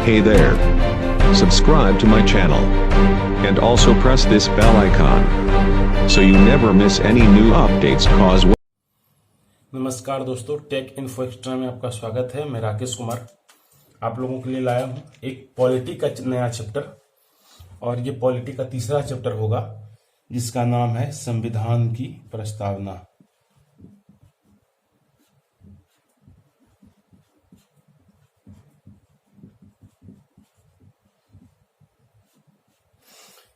Hey there. Subscribe to my channel. And also press this bell icon. So you never miss any new updates cause. नमस्कार दोस्तों, take info extra में आपका स्वागत है। मैं राकेश कुमार आप लोगों के लिए लाया हूं एक पॉलिटी का नया चैप्टर, और ये पॉलिटी का तीसरा चैप्टर होगा जिसका नाम है संविधान की प्रस्तावना।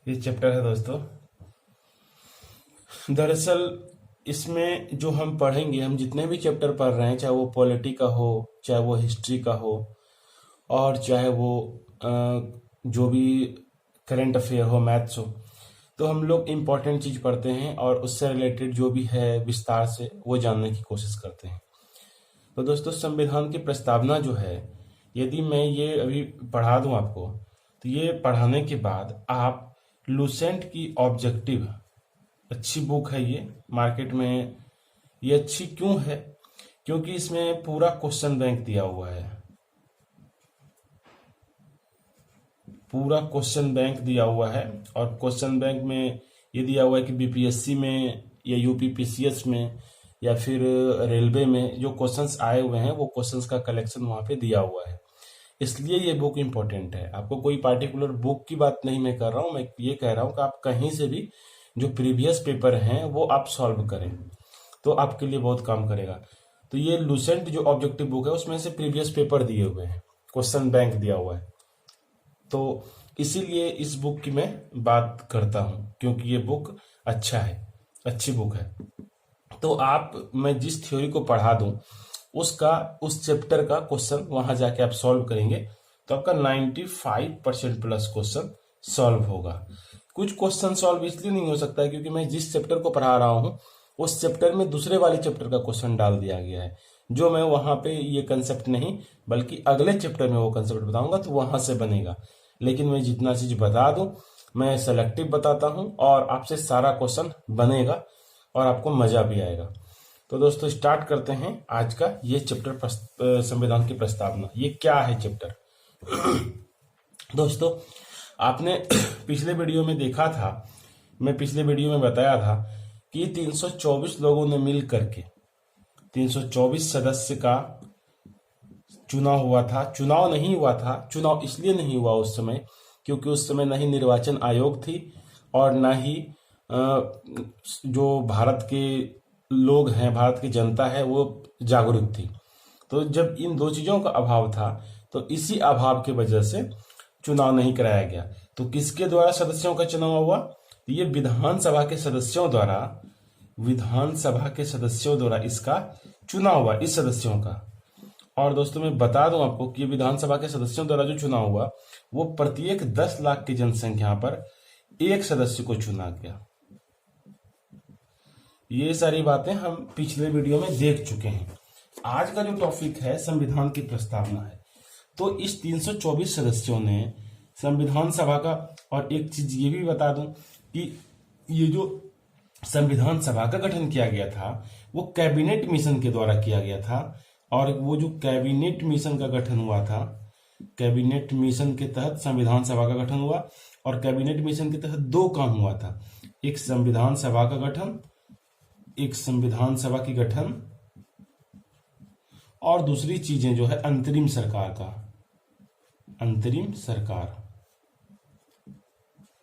ये चैप्टर है दोस्तों। दरअसल इसमें जो हम पढ़ेंगे, हम जितने भी चैप्टर पढ़ रहे हैं, चाहे वो पॉलिटी का हो, चाहे वो हिस्ट्री का हो, और चाहे वो जो भी करंट अफेयर हो, मैथ्स हो, तो हम लोग इम्पोर्टेंट चीज पढ़ते हैं और उससे रिलेटेड जो भी है विस्तार से वो जानने की कोशिश करते हैं। तो दोस्तों, संविधान की प्रस्तावना जो है, यदि मैं ये अभी पढ़ा दूं आपको, तो ये पढ़ाने के बाद आप लुसेंट की ऑब्जेक्टिव, अच्छी बुक है ये, मार्केट में ये अच्छी क्यों है? क्योंकि इसमें पूरा क्वेश्चन बैंक दिया हुआ है, पूरा क्वेश्चन बैंक दिया हुआ है। और क्वेश्चन बैंक में ये दिया हुआ है कि बीपीएससी में या यूपीपीसीएस में या फिर रेलवे में जो क्वेश्चंस आए हुए हैं वो क्वेश्चंस का कलेक्शन वहां पे दिया हुआ है। इसलिए ये बुक इम्पोर्टेंट है। आपको कोई पार्टिकुलर बुक की बात नहीं मैं कर रहा हूँ, मैं ये कह रहा हूँ कि आप कहीं से भी जो प्रीवियस पेपर हैं वो आप सॉल्व करें तो आपके लिए बहुत काम करेगा। तो ये लुसेंट जो ऑब्जेक्टिव बुक है उसमें से प्रीवियस पेपर दिए हुए हैं, क्वेश्चन बैंक दिया हुआ है। तो इसीलिए इस बुक की मैं बात करता हूं, क्योंकि ये बुक अच्छा है, अच्छी बुक है। तो मैं जिस थ्योरी को पढ़ा दूं उस चैप्टर का क्वेश्चन वहां जाके आप सॉल्व करेंगे तो आपका 95% प्लस क्वेश्चन सॉल्व होगा। कुछ क्वेश्चन सॉल्व इसलिए नहीं हो सकता है क्योंकि मैं जिस चैप्टर को पढ़ा रहा हूं उस चैप्टर में दूसरे वाले चैप्टर का क्वेश्चन डाल दिया गया है, जो मैं वहां पे ये कंसेप्ट नहीं बल्कि अगले चैप्टर में वो कंसेप्ट बताऊंगा तो वहां से बनेगा। लेकिन मैं जितना चीज बता दूं मैं सेलेक्टिव बताता हूं और आपसे सारा क्वेश्चन बनेगा और आपको मजा भी आएगा। तो दोस्तों, स्टार्ट करते हैं आज का ये चैप्टर, संविधान की प्रस्तावना। ये क्या है चैप्टर? दोस्तों, आपने पिछले वीडियो में देखा था, मैं पिछले वीडियो में बताया था कि 324 लोगों ने मिल करके 324 सदस्य का चुनाव हुआ था। चुनाव नहीं हुआ था, चुनाव इसलिए नहीं हुआ उस समय क्योंकि उस समय न ही निर्वाचन आयोग थी और न ही जो भारत के लोग हैं, भारत की जनता है, वो जागरूक थी। तो जब इन दो चीजों का अभाव था तो इसी अभाव की वजह से चुनाव नहीं कराया गया। तो किसके द्वारा सदस्यों का चुनाव हुआ? ये विधानसभा के सदस्यों द्वारा इसका चुनाव हुआ, इस सदस्यों का। और दोस्तों, मैं बता दूं आपको कि विधानसभा के सदस्यों द्वारा जो चुनाव हुआ वो प्रत्येक 10 लाख की जनसंख्या पर एक सदस्य को चुना गया। ये सारी बातें हम पिछले वीडियो में देख चुके हैं। आज का जो टॉपिक है संविधान की प्रस्तावना है। तो इस 324 सदस्यों ने संविधान सभा का, और एक चीज ये भी बता दूं कि ये जो संविधान सभा का गठन किया गया था वो कैबिनेट मिशन के द्वारा किया गया था। और वो जो कैबिनेट मिशन का गठन हुआ था, कैबिनेट मिशन के तहत संविधान सभा का गठन हुआ। और कैबिनेट मिशन के तहत दो काम हुआ था, एक संविधान सभा का गठन, एक संविधान सभा की गठन, और दूसरी चीजें जो है अंतरिम सरकार का, अंतरिम सरकार।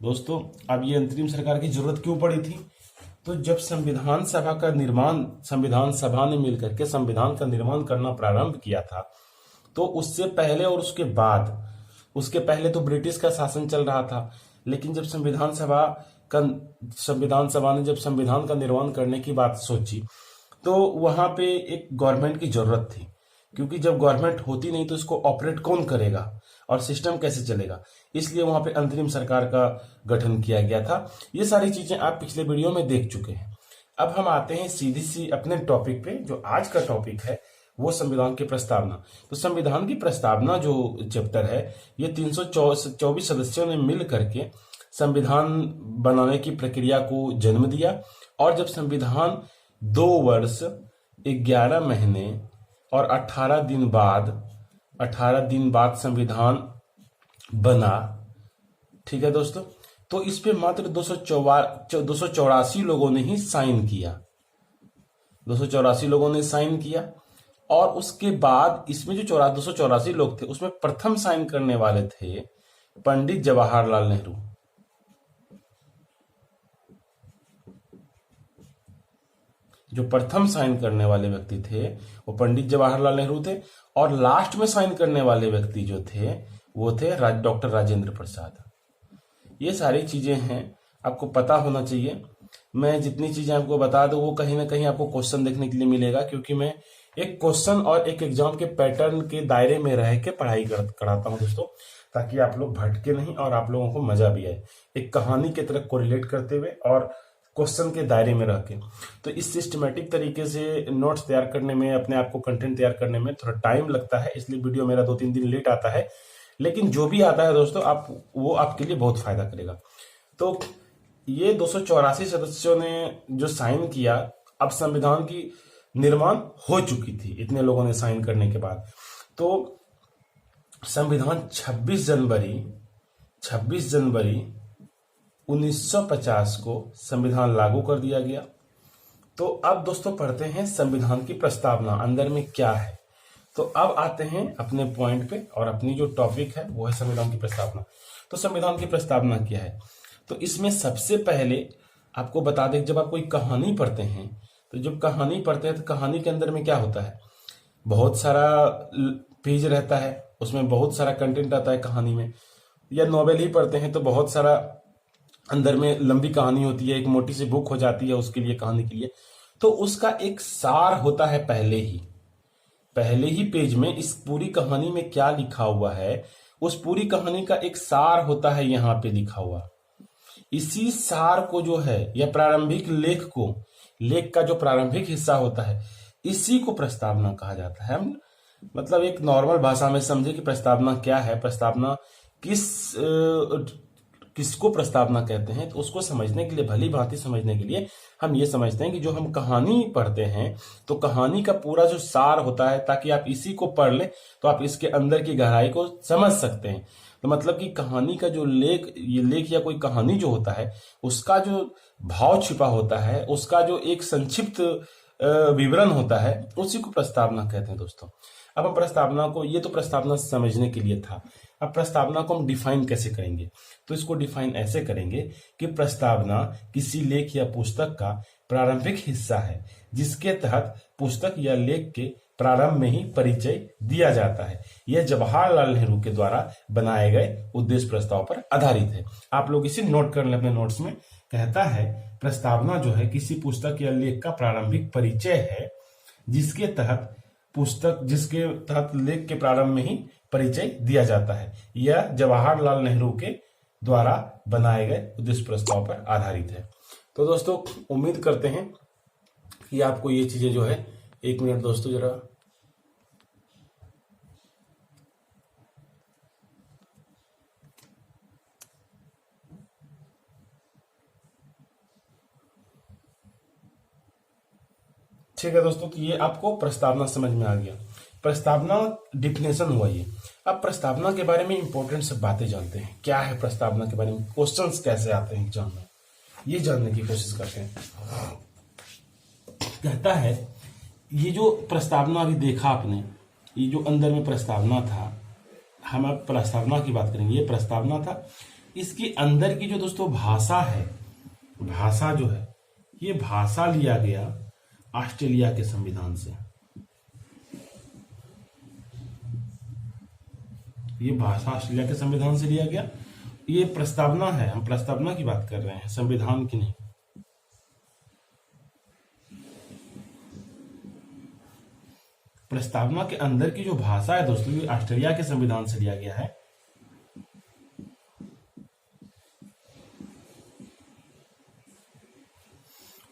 दोस्तों, अब ये अंतरिम सरकार की जरूरत क्यों पड़ी थी? तो जब संविधान सभा का निर्माण, संविधान सभा ने मिलकर के संविधान का निर्माण करना प्रारंभ किया था, तो उससे पहले और उसके बाद, उसके पहले तो ब्रिटिश का शासन चल रहा था, लेकिन जब संविधान सभा ने जब संविधान का निर्माण करने की बात सोची तो वहां पे एक गवर्नमेंट की जरूरत थी, क्योंकि जब गवर्नमेंट होती नहीं तो इसको ऑपरेट कौन करेगा और सिस्टम कैसे चलेगा। इसलिए वहां पे अंतरिम सरकार का गठन किया गया था। ये सारी चीजें आप पिछले वीडियो में देख चुके हैं। अब हम आते हैं सीधी सी अपने टॉपिक पे। जो आज का टॉपिक है वो संविधान की प्रस्तावना। तो संविधान की प्रस्तावना जो चैप्टर है, ये 324 सदस्यों ने मिल करके संविधान बनाने की प्रक्रिया को जन्म दिया। और जब संविधान 2 वर्ष 11 महीने और 18 दिन बाद संविधान बना। ठीक है दोस्तों, तो इस पे मात्र 284 लोगों ने ही साइन किया, 284 लोगों ने साइन किया। और उसके बाद इसमें जो 284 लोग थे उसमें प्रथम साइन करने वाले थे पंडित जवाहरलाल नेहरू। जो प्रथम साइन करने वाले व्यक्ति थे वो पंडित जवाहरलाल नेहरू थे, और लास्ट में साइन करने वाले व्यक्ति जो थे वो थे डॉक्टर राजेंद्र प्रसाद। ये सारी चीजें हैं, आपको पता होना चाहिए। मैं जितनी चीजें आपको बता दूं वो कहीं ना कहीं आपको क्वेश्चन देखने के लिए मिलेगा, क्योंकि मैं एक क्वेश्चन और एक एग्जाम के पैटर्न के दायरे में रह के पढ़ाई कराता हूं दोस्तों, ताकि आप लोग भटके नहीं और आप लोगों को मजा भी आए, एक कहानी की तरह कोरिलेट करते हुए और क्वेश्चन के दायरे में रह के। तो इस सिस्टमेटिक तरीके से नोट्स तैयार करने में, अपने आप को कंटेंट तैयार करने में थोड़ा टाइम लगता है, इसलिए वीडियो मेरा 2-3 दिन लेट आता है, लेकिन जो भी आता है दोस्तों आप वो आपके लिए बहुत फायदा करेगा। तो ये 284 सदस्यों ने जो साइन किया, अब संविधान की निर्माण हो चुकी थी इतने लोगों ने साइन करने के बाद। तो संविधान 26 जनवरी 1950 को संविधान लागू कर दिया गया। तो अब दोस्तों पढ़ते हैं संविधान की प्रस्तावना, अंदर में क्या है। तो अब आते हैं अपने पॉइंट पे, और अपनी जो टॉपिक है वो है संविधान की प्रस्तावना। तो संविधान की प्रस्तावना क्या है, तो इसमें सबसे पहले आपको बता दें, जब आप कोई कहानी पढ़ते हैं तो जब कहानी पढ़ते हैं तो कहानी के अंदर में क्या होता है, बहुत सारा पेज रहता है, उसमें बहुत सारा कंटेंट आता है कहानी में। या नॉवेल ही पढ़ते हैं तो बहुत सारा अंदर में लंबी कहानी होती है, एक मोटी सी बुक हो जाती है उसके लिए, कहानी के लिए। तो उसका एक सार होता है पहले ही पेज में, इस पूरी कहानी में क्या लिखा हुआ है उस पूरी कहानी का एक सार होता है यहाँ पे लिखा हुआ। इसी सार को जो है, या प्रारंभिक लेख का जो प्रारंभिक हिस्सा होता है, इसी को प्रस्तावना कहा जाता है। हम मतलब एक नॉर्मल भाषा में समझे कि प्रस्तावना क्या है, प्रस्तावना किसको प्रस्तावना कहते हैं, तो उसको समझने के लिए, भली भांति समझने के लिए हम ये समझते हैं कि जो हम कहानी पढ़ते हैं तो कहानी का पूरा जो सार होता है, ताकि आप इसी को पढ़ ले तो आप इसके अंदर की गहराई को समझ सकते हैं। तो मतलब कि कहानी का जो लेख या कोई कहानी जो होता है उसका जो भाव छिपा होता है, उसका जो एक संक्षिप्त विवरण होता है, उसी को प्रस्तावना कहते हैं दोस्तों। अब हम प्रस्तावना को, ये तो प्रस्तावना समझने के लिए था, अब प्रस्तावना को हम डिफाइन कैसे करेंगे, तो इसको डिफाइन ऐसे करेंगे कि प्रस्तावना किसी लेख या पुस्तक का प्रारंभिक हिस्सा है जिसके तहत पुस्तक या लेख के प्रारंभ में ही परिचय दिया जाता है। यह जवाहरलाल नेहरू के द्वारा बनाए गए उद्देश्य प्रस्ताव पर आधारित है। आप लोग इसे नोट कर लें अपने नोट्स में। कहता है प्रस्तावना जो है किसी पुस्तक या लेख का प्रारंभिक परिचय है जिसके तहत लेख के प्रारंभ में ही परिचय दिया जाता है। यह जवाहरलाल नेहरू के द्वारा बनाए गए उद्देश्य प्रस्ताव पर आधारित है। तो दोस्तों उम्मीद करते हैं कि आपको ये चीजें जो है, एक मिनट दोस्तों जरा, ठीक है दोस्तों, तो ये आपको प्रस्तावना समझ में आ गया। प्रस्तावना डिफिनेशन हुआ ये। अब प्रस्तावना के बारे में इंपॉर्टेंट सब बातें जानते हैं, क्या है प्रस्तावना के बारे में, क्वेश्चंस कैसे आते हैं एग्जाम में, ये जानने की कोशिश करते हैं। कहता है ये जो प्रस्तावना अभी देखा आपने, ये जो अंदर में प्रस्तावना था, हम अब प्रस्तावना की बात करेंगे। ये प्रस्तावना था, इसके अंदर की जो दोस्तों भाषा है, भाषा जो है, ये भाषा लिया गया ऑस्ट्रेलिया के संविधान से। ये भाषा ऑस्ट्रेलिया के संविधान से लिया गया। ये प्रस्तावना है, हम प्रस्तावना की बात कर रहे हैं, संविधान की नहीं। प्रस्तावना के अंदर की जो भाषा है दोस्तों, ये ऑस्ट्रेलिया के संविधान से लिया गया है।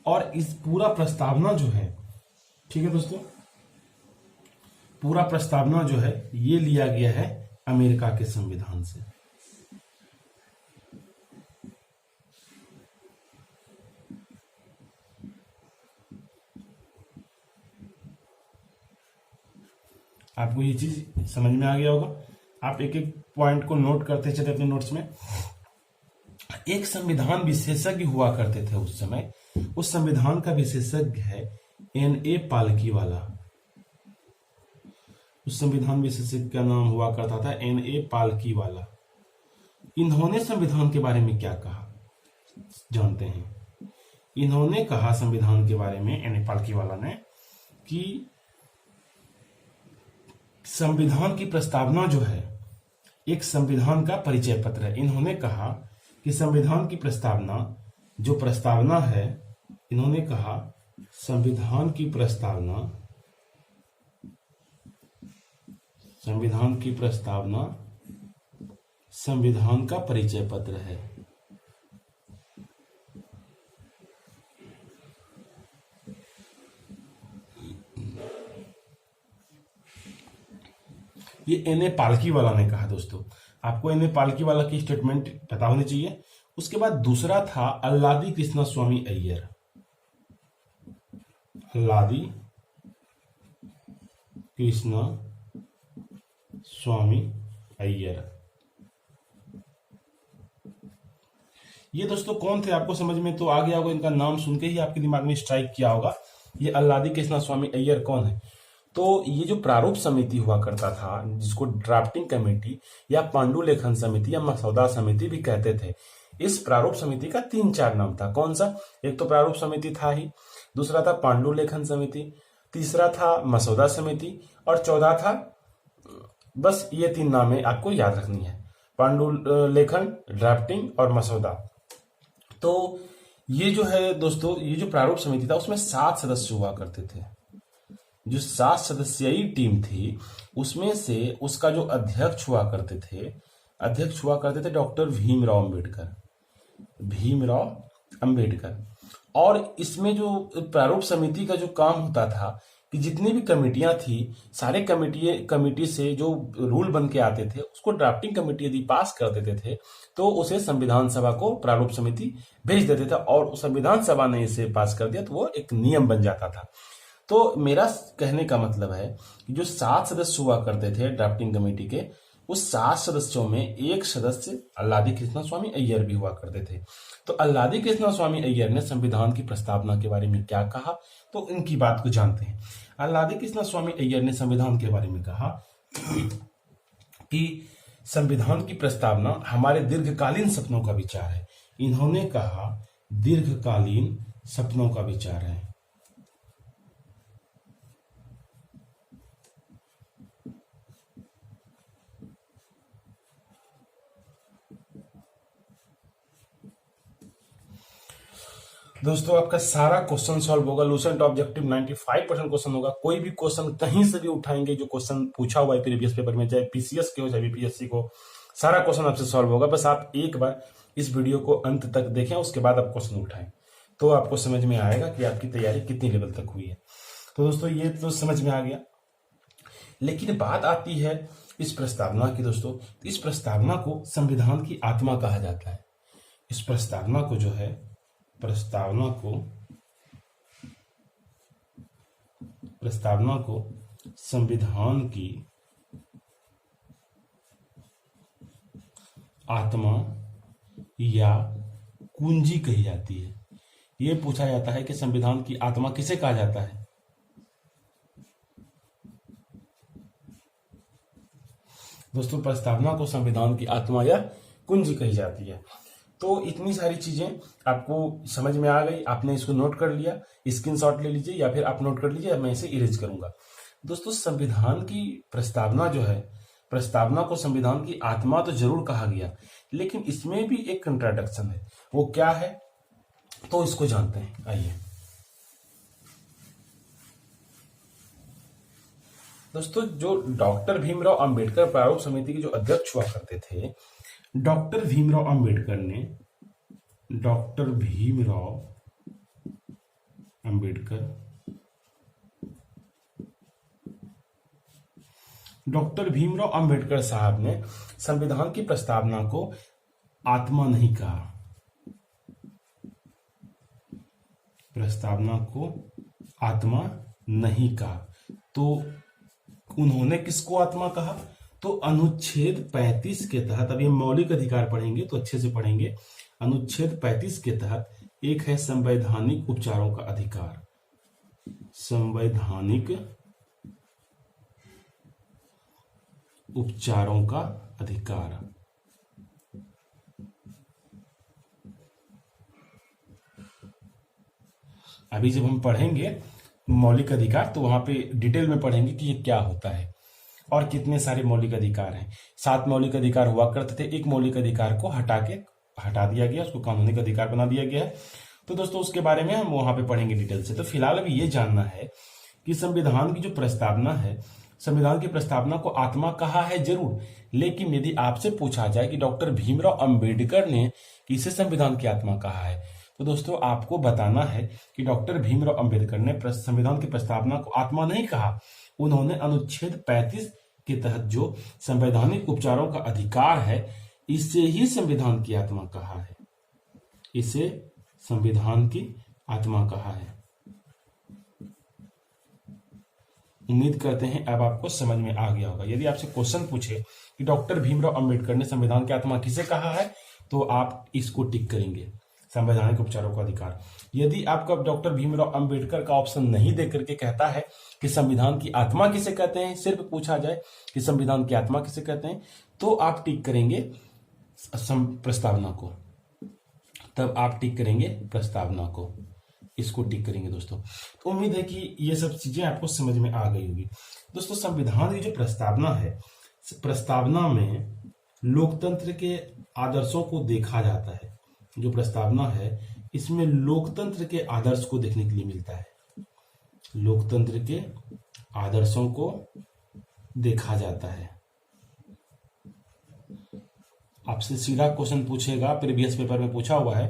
और इस पूरा प्रस्तावना जो है, ठीक है दोस्तों, पूरा प्रस्तावना जो है ये लिया गया है अमेरिका के संविधान से। आपको ये चीज समझ में आ गया होगा। आप एक एक पॉइंट को नोट करते चले अपने नोट्स में। एक संविधान विशेषज्ञ हुआ करते थे उस समय, उस संविधान का विशेषज्ञ है N.A. पालकीवाला। उस संविधान विशेषज्ञ का नाम हुआ करता था N.A. पालकीवाला। इन्होंने संविधान के बारे में क्या कहा जानते हैं? इन्होंने कहा संविधान के बारे में, N.A. पालकीवाला ने, कि संविधान की प्रस्तावना जो है एक संविधान का परिचय पत्र है। इन्होंने कहा कि संविधान की प्रस्तावना जो प्रस्तावना है, इन्होंने कहा संविधान की प्रस्तावना संविधान का परिचय पत्र है। ये N.A. पालकीवाला ने कहा। दोस्तों, आपको N.A. पालकीवाला की स्टेटमेंट पता होनी चाहिए। उसके बाद दूसरा था अल्लादी कृष्णा स्वामी अय्यर। अल्लादी कृष्णा स्वामी अय्यर, ये दोस्तों कौन थे? आपको समझ में तो आ गया होगा, इनका नाम सुन के ही आपके दिमाग में स्ट्राइक किया होगा। ये अल्लादी कृष्णा स्वामी अय्यर कौन है? तो ये जो प्रारूप समिति हुआ करता था, जिसको ड्राफ्टिंग कमेटी या पांडुलेखन समिति या मसौदा समिति भी कहते थे, इस प्रारूप समिति का 3-4 नाम था। कौन सा? एक तो प्रारूप समिति था ही, दूसरा था पांडुलेखन समिति, तीसरा था मसौदा समिति, और चौथा था, बस ये 3 नामें आपको याद रखनी है, पांडुलेखन, ड्राफ्टिंग और मसौदा। तो ये जो है दोस्तों, ये जो प्रारूप समिति था उसमें 7 सदस्य हुआ करते थे। जो 7 सदस्यीय टीम थी उसमें से उसका जो अध्यक्ष हुआ करते थे डॉक्टर भीमराव अंबेडकर। और इसमें जो प्रारूप समिति का जो काम होता था कि जितनी भी कमेटियां थी, सारे कमेटी से जो रूल बन के आते थे उसको ड्राफ्टिंग कमेटी यदि पास कर देते थे तो उसे संविधान सभा को प्रारूप समिति भेज देते थे, और संविधान सभा ने इसे पास कर दिया तो वो एक नियम बन जाता था। तो मेरा कहने का मतलब है कि जो 7 सदस्य हुआ करते थे ड्राफ्टिंग कमेटी के, उस 7 सदस्यों में एक सदस्य अल्लादी कृष्णा स्वामी अय्यर भी हुआ करते थे। तो अल्लादी कृष्णा स्वामी अय्यर ने संविधान की प्रस्तावना के बारे में क्या कहा, तो इनकी बात को जानते हैं। अल्लादी कृष्णा स्वामी अय्यर ने संविधान के बारे में कहा कि संविधान की प्रस्तावना हमारे दीर्घकालीन सपनों का विचार है। इन्होंने कहा दीर्घकालीन सपनों का विचार है। दोस्तों, आपका सारा क्वेश्चन सॉल्व होगा। लूसेंट ऑब्जेक्टिव 95% क्वेश्चन होगा। कोई भी क्वेश्चन कहीं से भी उठाएंगे जो क्वेश्चन पूछा हुआ है प्रीवियस पेपर में, चाहे पीसीएस के हो चाहे बीपीएससी को, सारा क्वेश्चन आपसे सॉल्व होगा। बस आप एक बार इस वीडियो को अंत तक देखें, उसके बाद आप क्वेश्चन उठाएं, तो आपको समझ में आएगा कि आपकी तैयारी कितनी लेवल तक हुई है। तो दोस्तों, ये तो समझ में आ गया। लेकिन बात आती है इस प्रस्तावना की। दोस्तों, इस प्रस्तावना को संविधान की आत्मा कहा जाता है। इस प्रस्तावना को जो है, प्रस्तावना को संविधान की आत्मा या कुंजी कही जाती है। यह पूछा जाता है कि संविधान की आत्मा किसे कहा जाता है? दोस्तों, प्रस्तावना को संविधान की आत्मा या कुंजी कही जाती है। तो इतनी सारी चीजें आपको समझ में आ गई। आपने इसको नोट कर लिया, स्क्रीनशॉट ले लीजिए या फिर आप नोट कर लीजिए, मैं इसे इरेज करूंगा। दोस्तों, संविधान की प्रस्तावना जो है, प्रस्तावना को संविधान की आत्मा तो जरूर कहा गया, लेकिन इसमें भी एक कंट्राडिक्शन है। वो क्या है, तो इसको जानते हैं। आइए दोस्तों, जो डॉक्टर भीमराव अंबेडकर प्रारूप समिति के जो अध्यक्ष हुआ करते थे, डॉक्टर भीमराव अंबेडकर साहब ने संविधान की प्रस्तावना को आत्मा नहीं कहा। प्रस्तावना को आत्मा नहीं कहा, तो उन्होंने किसको आत्मा कहा? तो अनुच्छेद 35 के तहत, अब ये मौलिक अधिकार पढ़ेंगे तो अच्छे से पढ़ेंगे। अनुच्छेद 35 के तहत एक है संवैधानिक उपचारों का अधिकार। संवैधानिक उपचारों का अधिकार। अभी जब हम पढ़ेंगे मौलिक अधिकार तो वहां पे डिटेल में पढ़ेंगे कि ये क्या होता है और कितने सारे मौलिक अधिकार हैं। 7 मौलिक अधिकार हुआ करते थे, एक मौलिक अधिकार को हटा दिया गया, उसको कानूनी अधिकार बना दिया गया है। तो दोस्तों उसके बारे में हम वहां पे पढ़ेंगे डिटेल से। तो फिलहाल अभी ये जानना है कि संविधान की जो प्रस्तावना है, संविधान की प्रस्तावना को आत्मा कहा है जरूर, लेकिन यदि आपसे पूछा जाए कि डॉक्टर भीमराव अंबेडकर ने किसे संविधान की आत्मा कहा है, तो दोस्तों आपको बताना है कि डॉक्टर भीमराव अंबेडकर ने संविधान की प्रस्तावना को आत्मा नहीं कहा। उन्होंने अनुच्छेद 35 के तहत जो संवैधानिक उपचारों का अधिकार है, इसे ही संविधान की आत्मा कहा है। इसे संविधान की आत्मा कहा है। उम्मीद करते हैं अब आपको समझ में आ गया होगा। यदि आपसे क्वेश्चन पूछे कि डॉक्टर भीमराव अंबेडकर ने संविधान की आत्मा किसे कहा है, तो आप इसको टिक करेंगे, संवैधानिक उपचारों का अधिकार। यदि आपका डॉक्टर भीमराव अंबेडकर का ऑप्शन नहीं दे करके कहता है कि संविधान की आत्मा किसे कहते हैं, सिर्फ पूछा जाए कि संविधान की आत्मा किसे कहते हैं, तो आप टिक करेंगे प्रस्तावना को। तब आप टिक करेंगे प्रस्तावना को, इसको टिक करेंगे दोस्तों। तो उम्मीद है कि ये सब चीजें आपको समझ में आ गई होगी। दोस्तों संविधान की जो प्रस्तावना है, प्रस्तावना में लोकतंत्र के आदर्शों को देखा जाता है। जो प्रस्तावना है इसमें लोकतंत्र के आदर्श को देखने के लिए मिलता है। लोकतंत्र के आदर्शों को देखा जाता है। आपसे सीधा क्वेश्चन पूछेगा, प्रीवियस पेपर में पूछा हुआ है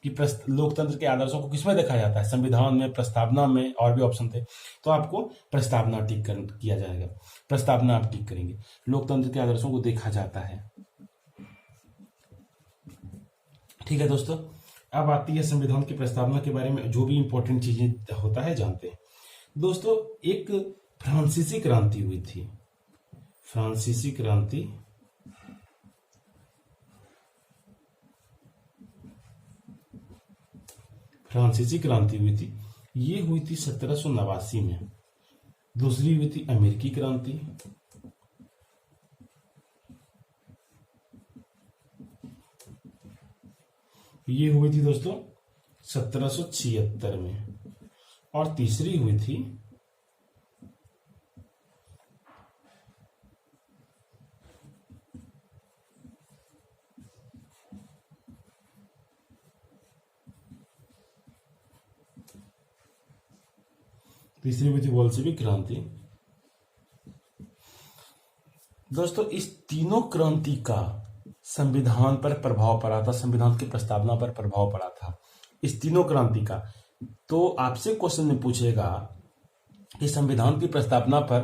कि लोकतंत्र के आदर्शों को किसमें देखा जाता है, संविधान में, प्रस्तावना में, और भी ऑप्शन थे। तो आपको प्रस्तावना टिक किया जाएगा, प्रस्तावना आप टिक करेंगे। लोकतंत्र के आदर्शों को देखा जाता है। ठीक है दोस्तों, अब आती है संविधान की प्रस्तावना के बारे में जो भी इंपॉर्टेंट चीजें होता है जानते हैं। दोस्तों एक फ्रांसीसी क्रांति हुई थी, फ्रांसीसी क्रांति। फ्रांसीसी क्रांति हुई थी, ये हुई थी 1789 में। दूसरी हुई थी अमेरिकी क्रांति, ये हुई थी दोस्तों 1776 में। और तीसरी हुई थी बोल्शेविक क्रांति। दोस्तों इस तीनों क्रांति का संविधान पर प्रभाव पड़ा था, संविधान की प्रस्तावना पर प्रभाव पड़ा था, इस तीनों क्रांति का। तो आपसे क्वेश्चन में पूछेगा कि संविधान की प्रस्तावना पर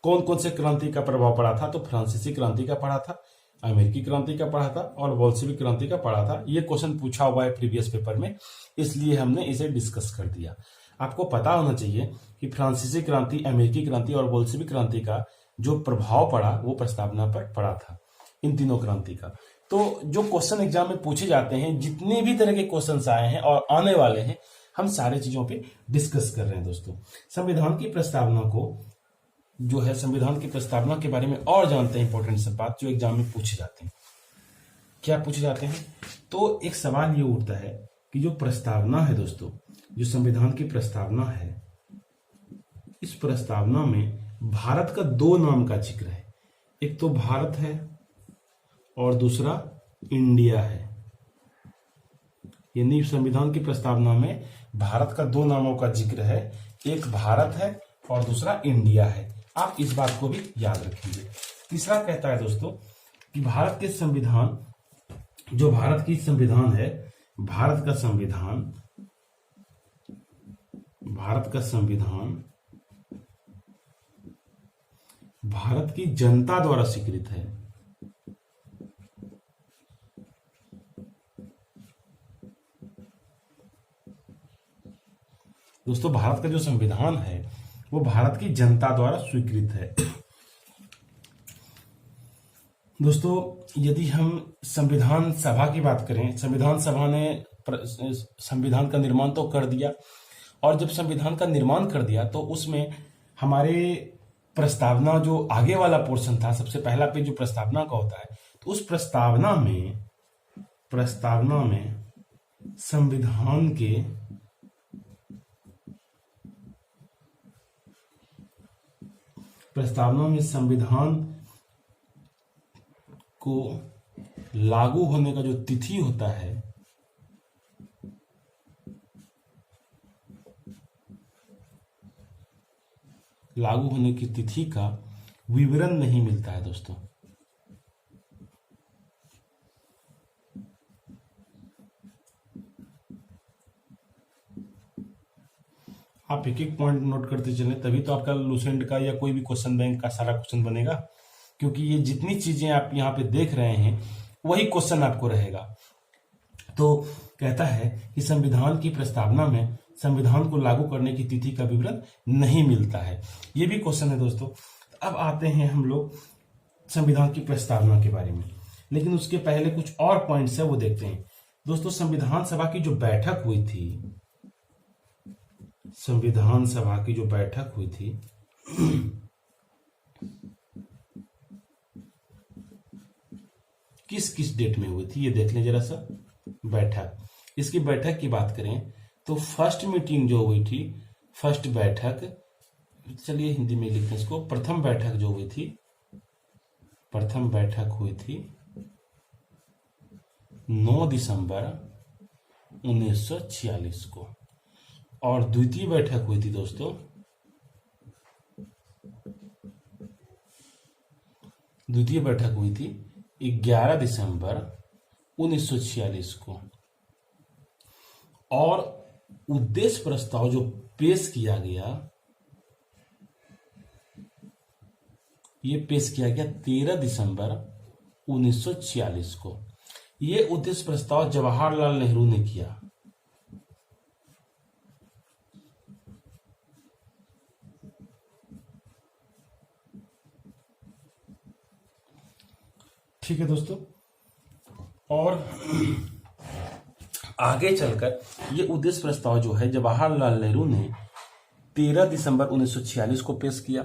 कौन कौन से क्रांति का प्रभाव पड़ा था, तो फ्रांसीसी क्रांति का पड़ा था, अमेरिकी क्रांति का पड़ा था और बोल्शेविक क्रांति का पड़ा था। ये क्वेश्चन पूछा हुआ है प्रीवियस पेपर में, इसलिए हमने इसे डिस्कस कर दिया। आपको पता होना चाहिए कि फ्रांसीसी क्रांति, अमेरिकी क्रांति और बोल्शेविक क्रांति का जो प्रभाव पड़ा वो प्रस्तावना पर पड़ा था, इन तीनों क्रांति का। तो जो क्वेश्चन एग्जाम में पूछे जाते हैं, जितने भी तरह के क्वेश्चंस आए हैं और आने वाले हैं, हम सारे चीजों पे डिस्कस कर रहे हैं दोस्तों। संविधान की प्रस्तावना को जो है, संविधान की प्रस्तावना के बारे में और जानते हैं, इंपॉर्टेंट सब बात जो एग्जाम में पूछे जाते हैं। क्या पूछे जाते हैं? तो एक सवाल ये उठता है कि जो प्रस्तावना है दोस्तों, जो संविधान की प्रस्तावना है, इस प्रस्तावना में भारत का 2 नाम का जिक्र है। एक तो भारत है और दूसरा इंडिया है। यानी संविधान की प्रस्तावना में भारत का 2 नामों का जिक्र है, एक भारत है और दूसरा इंडिया है। आप इस बात को भी याद रखेंगे। तीसरा कहता है दोस्तों कि भारत के संविधान, जो भारत की संविधान है, भारत का संविधान भारत की जनता द्वारा स्वीकृत है। दोस्तों भारत का जो संविधान है वो भारत की जनता द्वारा स्वीकृत है। दोस्तों, यदि हम संविधान सभा की बात करें, संविधान सभा ने संविधान का निर्माण तो कर दिया, और जब संविधान का निर्माण कर दिया तो उसमें हमारे प्रस्तावना जो आगे वाला पोर्शन था, सबसे पहला पेज जो प्रस्तावना का होता है, तो उस प्रस्तावना में संविधान के संविधान को लागू होने का जो तिथि होता है, लागू होने की तिथि का विवरण नहीं मिलता है दोस्तों। आप एक एक पॉइंट नोट करते चलें, तभी तो आपका लूसेंट का या कोई भी क्वेश्चन बैंक का सारा क्वेश्चन बनेगा, क्योंकि ये जितनी चीजें आप यहाँ पे देख रहे हैं वही क्वेश्चन आपको रहेगा। तो कहता है कि संविधान की प्रस्तावना में संविधान को लागू करने की तिथि का विवरण नहीं मिलता है। ये भी क्वेश्चन है दोस्तों। अब आते हैं हम लोग संविधान की प्रस्तावना के बारे में, लेकिन उसके पहले कुछ और पॉइंट्स है वो देखते हैं। दोस्तों, संविधान सभा की जो बैठक हुई थी, संविधान सभा की जो बैठक हुई थी किस किस डेट में हुई थी ये देख लें जरा सा। बैठक, इसकी बैठक की बात करें तो फर्स्ट मीटिंग जो हुई थी, फर्स्ट बैठक, चलिए हिंदी में लिखते हैं इसको, प्रथम बैठक जो हुई थी, प्रथम बैठक हुई थी 9 दिसंबर 1946 को, और द्वितीय बैठक हुई थी दोस्तों, द्वितीय बैठक हुई थी 11 दिसंबर 1946 को। और उद्देश्य प्रस्ताव जो पेश किया गया, ये पेश किया गया 13 दिसंबर 1946 को। ये उद्देश्य प्रस्ताव जवाहरलाल नेहरू ने किया। ठीक है दोस्तों, और आगे चलकर ये उद्देश्य प्रस्ताव जो है जवाहरलाल नेहरू ने 13 दिसंबर 1946 को पेश किया,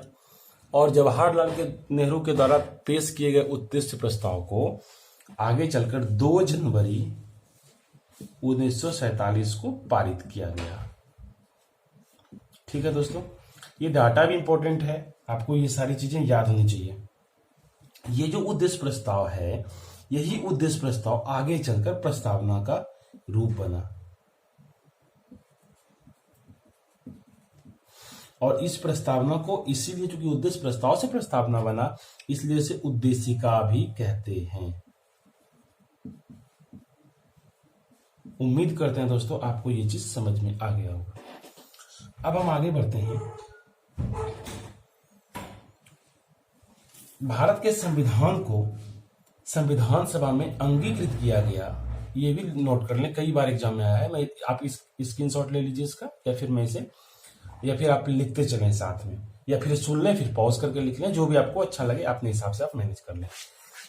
और जवाहरलाल नेहरू के द्वारा पेश किए गए उद्देश्य प्रस्ताव को आगे चलकर 2 जनवरी 1947 को पारित किया गया। ठीक है दोस्तों, ये डाटा भी इंपॉर्टेंट है, आपको ये सारी चीजें याद होनी चाहिए। ये जो उद्देश्य प्रस्ताव है, यही उद्देश्य प्रस्ताव आगे चलकर प्रस्तावना का रूप बना, और इस प्रस्तावना को इसीलिए, चूंकि उद्देश्य प्रस्ताव से प्रस्तावना बना, इसलिए इसे उद्देशिका भी कहते हैं। उम्मीद करते हैं दोस्तों आपको ये चीज समझ में आ गया होगा। अब हम आगे बढ़ते हैं। भारत के संविधान को संविधान सभा में अंगीकृत किया गया, ये भी नोट कर लें, कई बार एग्जाम में आया है। मैं आप इस स्क्रीनशॉट ले लीजिए इसका, या फिर मैं इसे, या फिर आप लिखते चलें साथ में, या फिर सुन लें फिर पॉज करके लिख लें, जो भी आपको अच्छा लगे अपने हिसाब से आप मैनेज कर लें।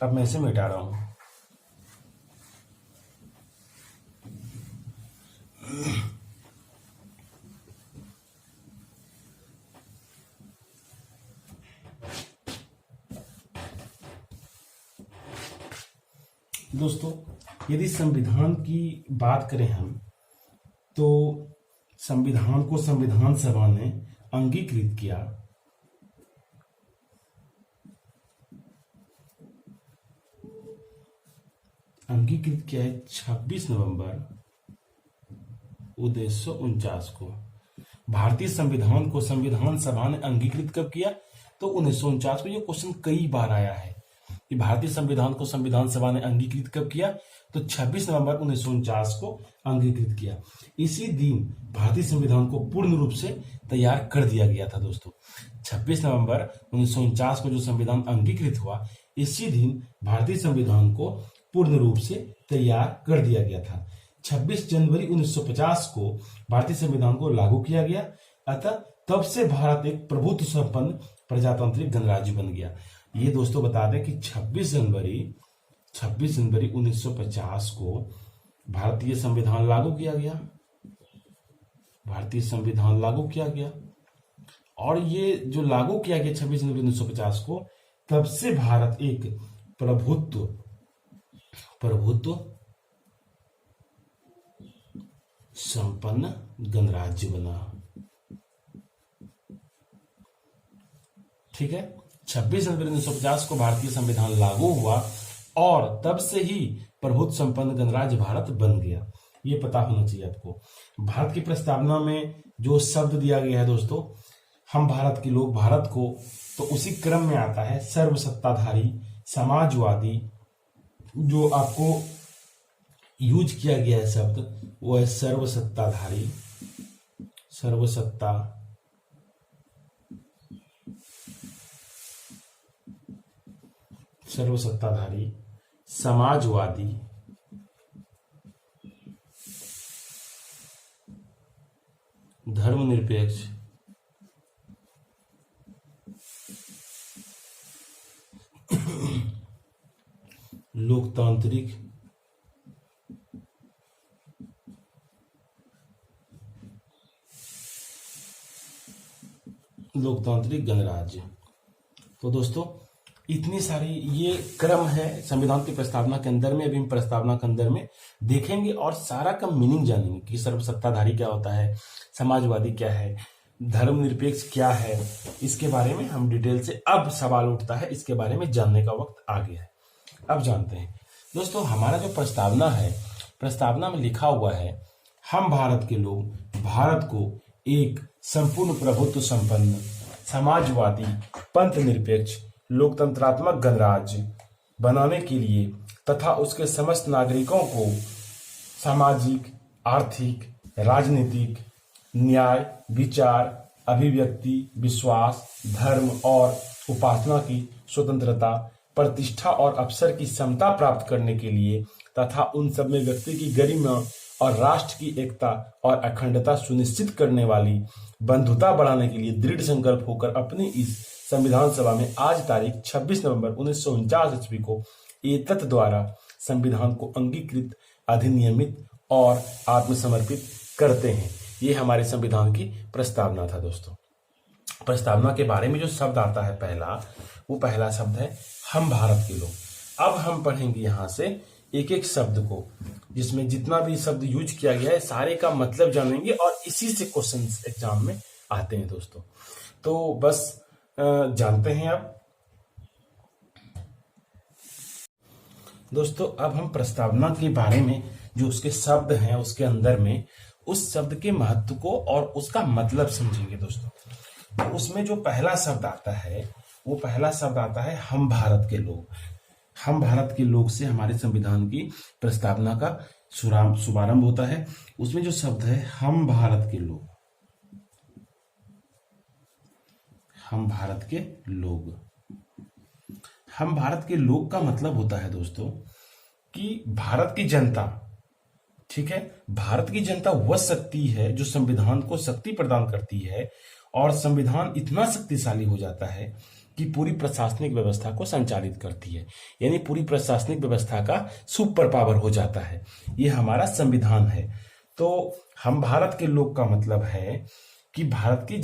अब मैं इसे मिटा रहा हूं। दोस्तों, यदि संविधान की बात करें हम, तो संविधान को संविधान सभा ने अंगीकृत किया है 26 नवंबर 1949 को। भारतीय संविधान को संविधान सभा ने अंगीकृत कब किया? तो 1949 को। यह क्वेश्चन कई बार आया है कि भारतीय संविधान को संविधान सभा ने अंगीकृत कब किया? तो 26 नवंबर 1949 को अंगीकृत किया। इसी दिन भारतीय संविधान को पूर्ण रूप से तैयार कर दिया गया था दोस्तों। 26 नवंबर 1949 को जो संविधान अंगीकृत हुआ, इसी दिन भारतीय संविधान को पूर्ण रूप से तैयार कर दिया गया था। 26 जनवरी 1950 को भारतीय संविधान को लागू किया गया। अतः तब से भारत एक प्रभुत्व संपन्न प्रजातांत्रिक गणराज्य बन गया। ये दोस्तों बता दें कि 26 जनवरी 1950 को भारतीय संविधान लागू किया गया। भारतीय संविधान लागू किया गया, और ये जो लागू किया गया 26 जनवरी 1950 को, तब से भारत एक प्रभुत्व संपन्न गणराज्य बना। ठीक है, 26 जनवरी 1950 को भारतीय संविधान लागू हुआ और तब से ही प्रभुत्व संपन्न गणराज्य भारत बन गया। ये पता होना चाहिए आपको। भारत की प्रस्तावना में जो शब्द दिया गया है दोस्तों, हम भारत के लोग, भारत को, तो उसी क्रम में आता है सर्वसत्ताधारी, समाजवादी। जो आपको यूज किया गया है शब्द, वो है सर्वसत्ताधारी, सर्वसत्ताधारी, समाजवादी, धर्मनिरपेक्ष, लोकतांत्रिक, गणराज्य। तो दोस्तों इतनी सारी ये क्रम है संविधान की प्रस्तावना के अंदर में। अभी हम प्रस्तावना के अंदर में देखेंगे और सारा का मीनिंग जानेंगे कि सर्वसत्ताधारी क्या होता है, समाजवादी क्या है, धर्मनिरपेक्ष क्या है। इसके बारे में हम डिटेल से, अब सवाल उठता है, इसके बारे में जानने का वक्त आ गया है। अब जानते हैं दोस्तों, हमारा जो प्रस्तावना है, प्रस्तावना में लिखा हुआ है, हम भारत के लोग भारत को एक संपूर्ण प्रभुत्व संपन्न, समाजवादी, पंथ निरपेक्ष, लोकतंत्रात्मक गणराज्य बनाने के लिए तथा उसके समस्त नागरिकों को सामाजिक, आर्थिक, राजनीतिक, न्याय, विचार, अभिव्यक्ति, विश्वास, धर्म और उपासना की स्वतंत्रता, प्रतिष्ठा और अवसर की समता प्राप्त करने के लिए तथा उन सब में व्यक्ति की गरिमा और राष्ट्र की एकता और अखंडता सुनिश्चित करने वाली बंधुता बढ़ाने के लिए दृढ़ संकल्प होकर अपनी इस संविधान सभा में आज तारीख 26 नवंबर 1949 ईस्वी को एतत् द्वारा संविधान को अंगीकृत, अधिनियमित और आत्मसमर्पित करते हैं। ये हमारे संविधान की प्रस्तावना था दोस्तों। प्रस्तावना के बारे में जो शब्द आता है पहला शब्द है हम भारत के लोग। अब हम पढ़ेंगे यहाँ से एक एक शब्द को, जिसमें जितना भी शब्द यूज किया गया है सारे का मतलब जानेंगे और इसी से क्वेश्चन एग्जाम में आते हैं दोस्तों। तो बस जानते हैं अब दोस्तों। अब हम प्रस्तावना के बारे में जो उसके शब्द हैं उसके अंदर में उस शब्द के महत्व को और उसका मतलब समझेंगे दोस्तों। तो उसमें जो पहला शब्द आता है वो पहला शब्द आता है हम भारत के लोग। हम भारत के लोग से हमारे संविधान की प्रस्तावना का शुभारंभ होता है। उसमें जो शब्द है हम भारत के लोग, हम भारत के लोग। हम भारत के लोग का मतलब होता है दोस्तों कि भारत की जनता, ठीक है, भारत की जनता वह शक्ति है जो संविधान को शक्ति प्रदान करती है और संविधान इतना शक्तिशाली हो जाता है कि पूरी प्रशासनिक व्यवस्था को संचालित करती है, यानी पूरी प्रशासनिक व्यवस्था का सुपर पावर हो जाता है। ये हमारा संविधान है। तो हम भारत के लोग का मतलब है कि भारत की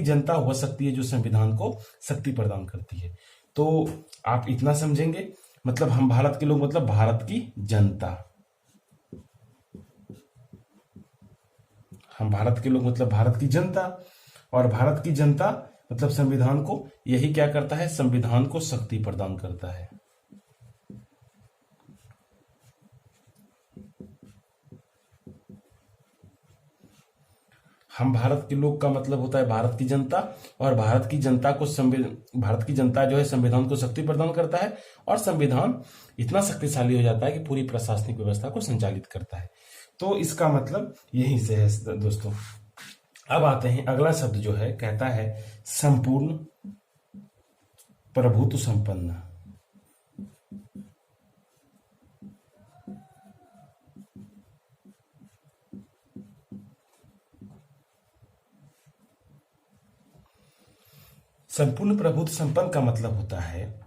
जनता वह शक्ति है जो संविधान को शक्ति प्रदान करती है। तो आप इतना समझेंगे, मतलब हम भारत के लोग मतलब भारत की जनता। हम भारत के लोग मतलब भारत की जनता, और भारत की जनता मतलब संविधान को, यही क्या करता है, संविधान को शक्ति प्रदान करता है। हम भारत के लोग का मतलब होता है भारत की जनता, और भारत की जनता जो है संविधान को शक्ति प्रदान करता है, और संविधान इतना शक्तिशाली हो जाता है कि पूरी प्रशासनिक व्यवस्था को संचालित करता है। तो इसका मतलब यहीं से है दोस्तों। अब आते हैं अगला शब्द जो है, कहता है संपूर्ण प्रभुत्व संपन्न। संपूर्ण प्रभुत्व संपन्न का मतलब होता है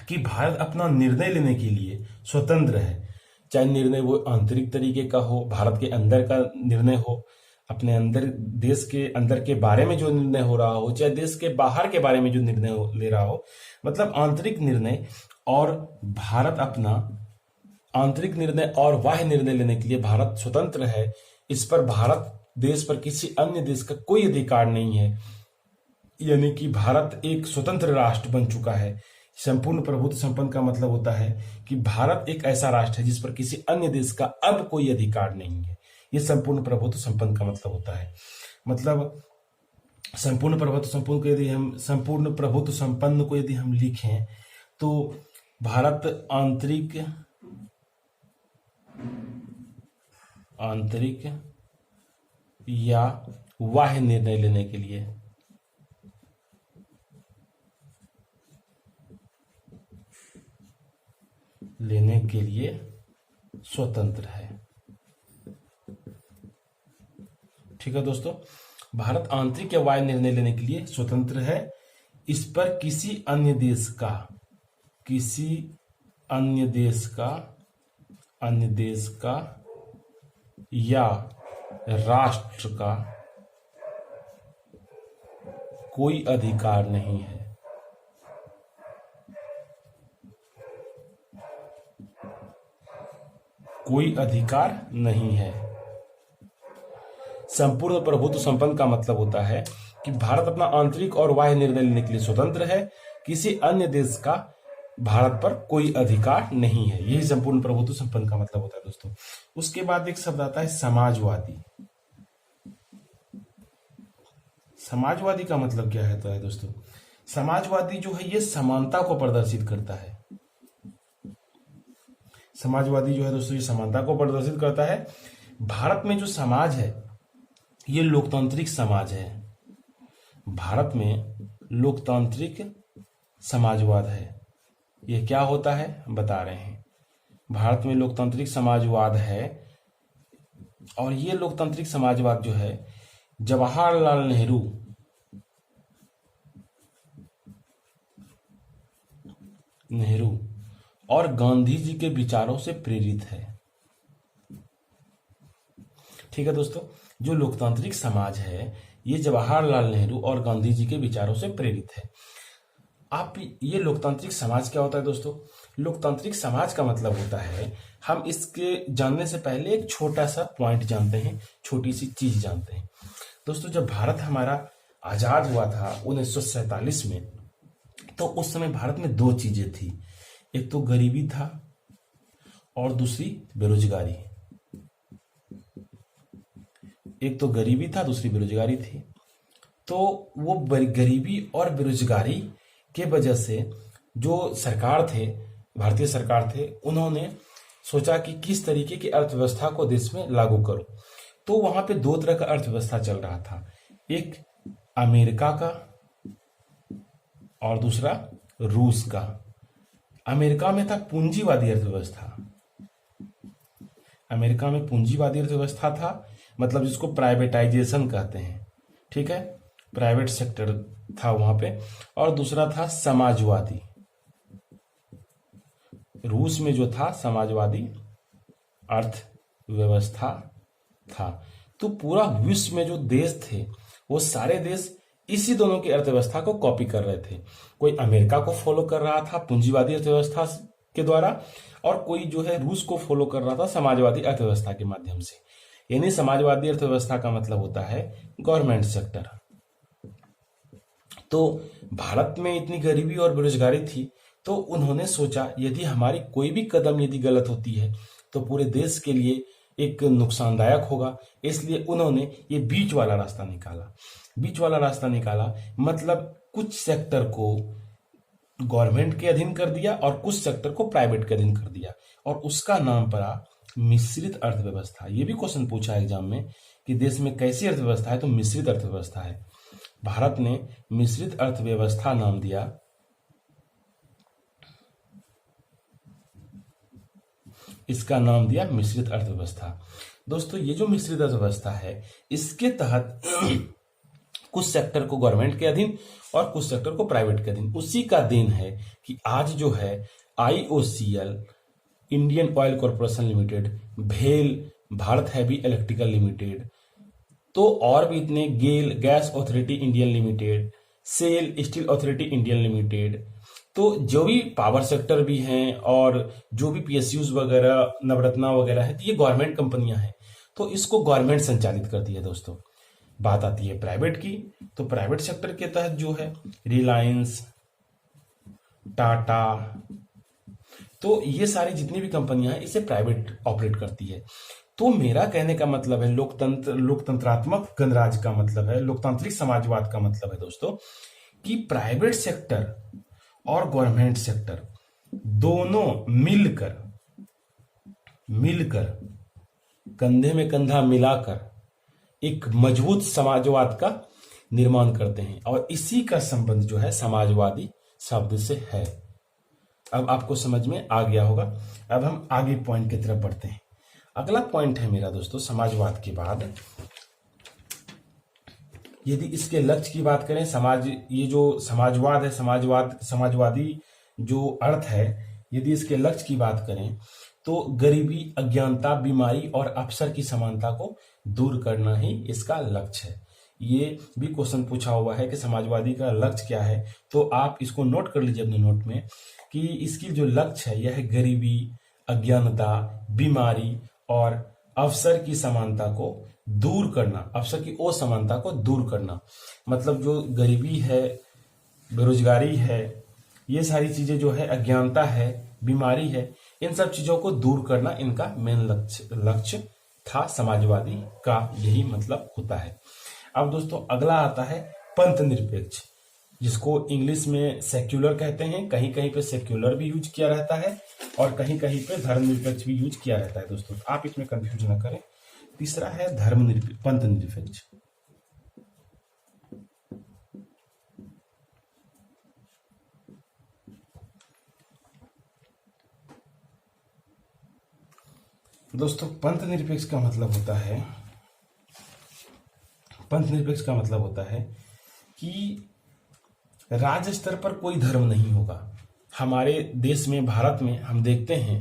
कि भारत अपना निर्णय लेने के लिए स्वतंत्र है। चाहे निर्णय वो आंतरिक तरीके का हो, भारत के अंदर का निर्णय हो, अपने अंदर देश के अंदर के बारे में जो निर्णय हो रहा हो, चाहे देश के बाहर के बारे में जो निर्णय ले रहा हो, मतलब आंतरिक निर्णय। और भारत अपना आंतरिक निर्णय और बाह्य निर्णय लेने के लिए भारत स्वतंत्र है। इस पर भारत देश पर किसी अन्य देश का कोई अधिकार नहीं है, यानी कि भारत एक स्वतंत्र राष्ट्र बन चुका है। संपूर्ण प्रभुत्व संपन्न का मतलब होता है कि भारत एक ऐसा राष्ट्र है जिस पर किसी अन्य देश का अब कोई अधिकार नहीं है। ये संपूर्ण प्रभुत्व संपन्न का मतलब होता है। मतलब संपूर्ण प्रभुत्व संपन्न को यदि हम संपूर्ण प्रभुत्व संपन्न को यदि हम लिखें तो भारत आंतरिक या बाह्य निर्णय लेने के लिए स्वतंत्र है। ठीक है दोस्तों, भारत आंतरिक या बाह्य निर्णय लेने के लिए स्वतंत्र है। इस पर किसी अन्य देश का या राष्ट्र का कोई अधिकार नहीं है। कोई अधिकार नहीं है। संपूर्ण प्रभुत्व संपन्न का मतलब होता है कि भारत अपना आंतरिक और बाह्य निर्णय लेने के लिए स्वतंत्र है। किसी अन्य देश का भारत पर कोई अधिकार नहीं है। यही संपूर्ण प्रभुत्व संपन्न का मतलब होता है दोस्तों। उसके बाद एक शब्द आता है समाजवादी। समाजवादी का मतलब क्या है तो है दोस्तों, समाजवादी जो है ये समानता को प्रदर्शित करता है। समाजवादी जो है दोस्तों ये समानता को प्रदर्शित करता है। भारत में जो समाज है ये लोकतांत्रिक समाज है। भारत में लोकतांत्रिक समाजवाद है। ये क्या होता है बता रहे हैं। भारत में लोकतांत्रिक समाजवाद है और ये लोकतांत्रिक समाजवाद जो है जवाहरलाल नेहरू और गांधी जी के विचारों से प्रेरित है। ठीक है दोस्तों, जो लोकतांत्रिक समाज है ये जवाहरलाल नेहरू और गांधी जी के विचारों से प्रेरित है। आप ये लोकतांत्रिक समाज क्या होता है दोस्तों? लोकतांत्रिक समाज का मतलब होता है, हम इसके जानने से पहले एक छोटा सा पॉइंट जानते हैं, छोटी सी चीज जानते हैं दोस्तों। जब भारत हमारा आजाद हुआ था 1947 में, तो उस समय भारत में दो चीजें थी, एक तो गरीबी था और दूसरी बेरोजगारी। एक तो गरीबी था, दूसरी बेरोजगारी थी। तो वो गरीबी और बेरोजगारी के वजह से जो सरकार थे, भारतीय सरकार थे, उन्होंने सोचा कि किस तरीके की अर्थव्यवस्था को देश में लागू करो। तो वहां पे दो तरह का अर्थव्यवस्था चल रहा था, एक अमेरिका का और दूसरा रूस का। अमेरिका में था पूंजीवादी अर्थव्यवस्था। अमेरिका में पूंजीवादी अर्थव्यवस्था था, मतलब जिसको प्राइवेटाइजेशन कहते हैं। ठीक है, प्राइवेट सेक्टर था वहां पे। और दूसरा था समाजवादी। रूस में जो था समाजवादी अर्थव्यवस्था था। तो पूरा विश्व में जो देश थे वो सारे देश इसी दोनों की अर्थव्यवस्था को कॉपी कर रहे थे। कोई अमेरिका को फॉलो कर रहा था पूंजीवादी अर्थव्यवस्था के द्वारा, और कोई जो है रूस को फॉलो कर रहा था समाजवादी अर्थव्यवस्था के माध्यम से। यानी समाजवादी अर्थव्यवस्था का मतलब होता है गवर्नमेंट सेक्टर। तो भारत में इतनी गरीबी और बेरोजगारी थी, तो उन्होंने सोचा यदि हमारी कोई भी कदम यदि गलत होती है तो पूरे देश के लिए एक नुकसानदायक होगा। इसलिए उन्होंने ये बीच वाला रास्ता निकाला। बीच वाला रास्ता निकाला मतलब कुछ सेक्टर को गवर्नमेंट के अधीन कर दिया और कुछ सेक्टर को प्राइवेट के अधीन कर दिया, और उसका नाम पड़ा मिश्रित अर्थव्यवस्था। ये भी क्वेश्चन पूछा है एग्जाम में कि देश में कैसी अर्थव्यवस्था है, तो मिश्रित अर्थव्यवस्था है। भारत ने मिश्रित अर्थव्यवस्था नाम दिया। इसका नाम दिया मिश्रित अर्थव्यवस्था। दोस्तों ये जो मिश्रित अर्थव्यवस्था है, इसके तहत कुछ सेक्टर को गवर्नमेंट के अधीन और कुछ सेक्टर को प्राइवेट के अधीन। उसी का देन है कि आज जो है IOCL, Indian oil corporation limited, भेल, भारत हैवी इलेक्ट्रिकल लिमिटेड, तो और भी इतने, GAIL, gas authority Indian limited, SAIL, steel authority Indian limited, तो जो भी पावर सेक्टर भी हैं और जो भी PSUs वगैरह, नवरत्ना वगैरह है, तो ये गवर्नमेंट कंपनियां हैं, तो इसको गवर्नमेंट संचालित करती है दोस्तों। बात आती है प्राइवेट की, तो प्राइवेट सेक्टर के तहत जो है रिलायंस, टाटा, तो ये सारी जितनी भी कंपनियां हैं इसे प्राइवेट ऑपरेट करती है। तो मेरा कहने का मतलब है लोकतंत्रात्मक गणराज्य का मतलब है, लोकतांत्रिक समाजवाद का मतलब है दोस्तों कि प्राइवेट सेक्टर और गवर्नमेंट सेक्टर दोनों मिलकर कंधे में कंधा मिलाकर एक मजबूत समाजवाद का निर्माण करते हैं, और इसी का संबंध जो है समाजवादी शब्द से है। अब आपको समझ में आ गया होगा। अब हम आगे पॉइंट की तरफ बढ़ते हैं। अगला पॉइंट है मेरा दोस्तों, समाजवाद के बाद यदि इसके लक्ष्य की बात करें, ये जो समाजवाद है, समाजवादी जो अर्थ है, यदि इसके लक्ष्य की बात करें तो गरीबी, अज्ञानता, बीमारी और अवसर की समानता को दूर करना ही इसका लक्ष्य है। ये भी क्वेश्चन पूछा हुआ है कि समाजवादी का लक्ष्य क्या है, तो आप इसको नोट कर लीजिए अपने नोट में कि इसकी जो लक्ष्य है यह है गरीबी, अज्ञानता, बीमारी और अवसर की समानता को दूर करना, अवसर की असमानता को दूर करना। मतलब जो गरीबी है, बेरोजगारी है, ये सारी चीजें जो है, अज्ञानता है, बीमारी है, इन सब चीजों को दूर करना इनका मेन लक्ष्य था। समाजवादी का यही मतलब होता है। अब दोस्तों अगला आता है पंथ निरपेक्ष, जिसको इंग्लिश में सेक्युलर कहते हैं। कहीं कहीं पे सेक्युलर भी यूज किया रहता है और कहीं कहीं पे धर्मनिरपेक्ष भी यूज किया रहता है दोस्तों, आप इसमें कंफ्यूज ना करें। तीसरा है पंथ निरपेक्ष। दोस्तों पंथ निरपेक्ष का मतलब होता है कि राज्य स्तर पर कोई धर्म नहीं होगा। हमारे देश में, भारत में हम देखते हैं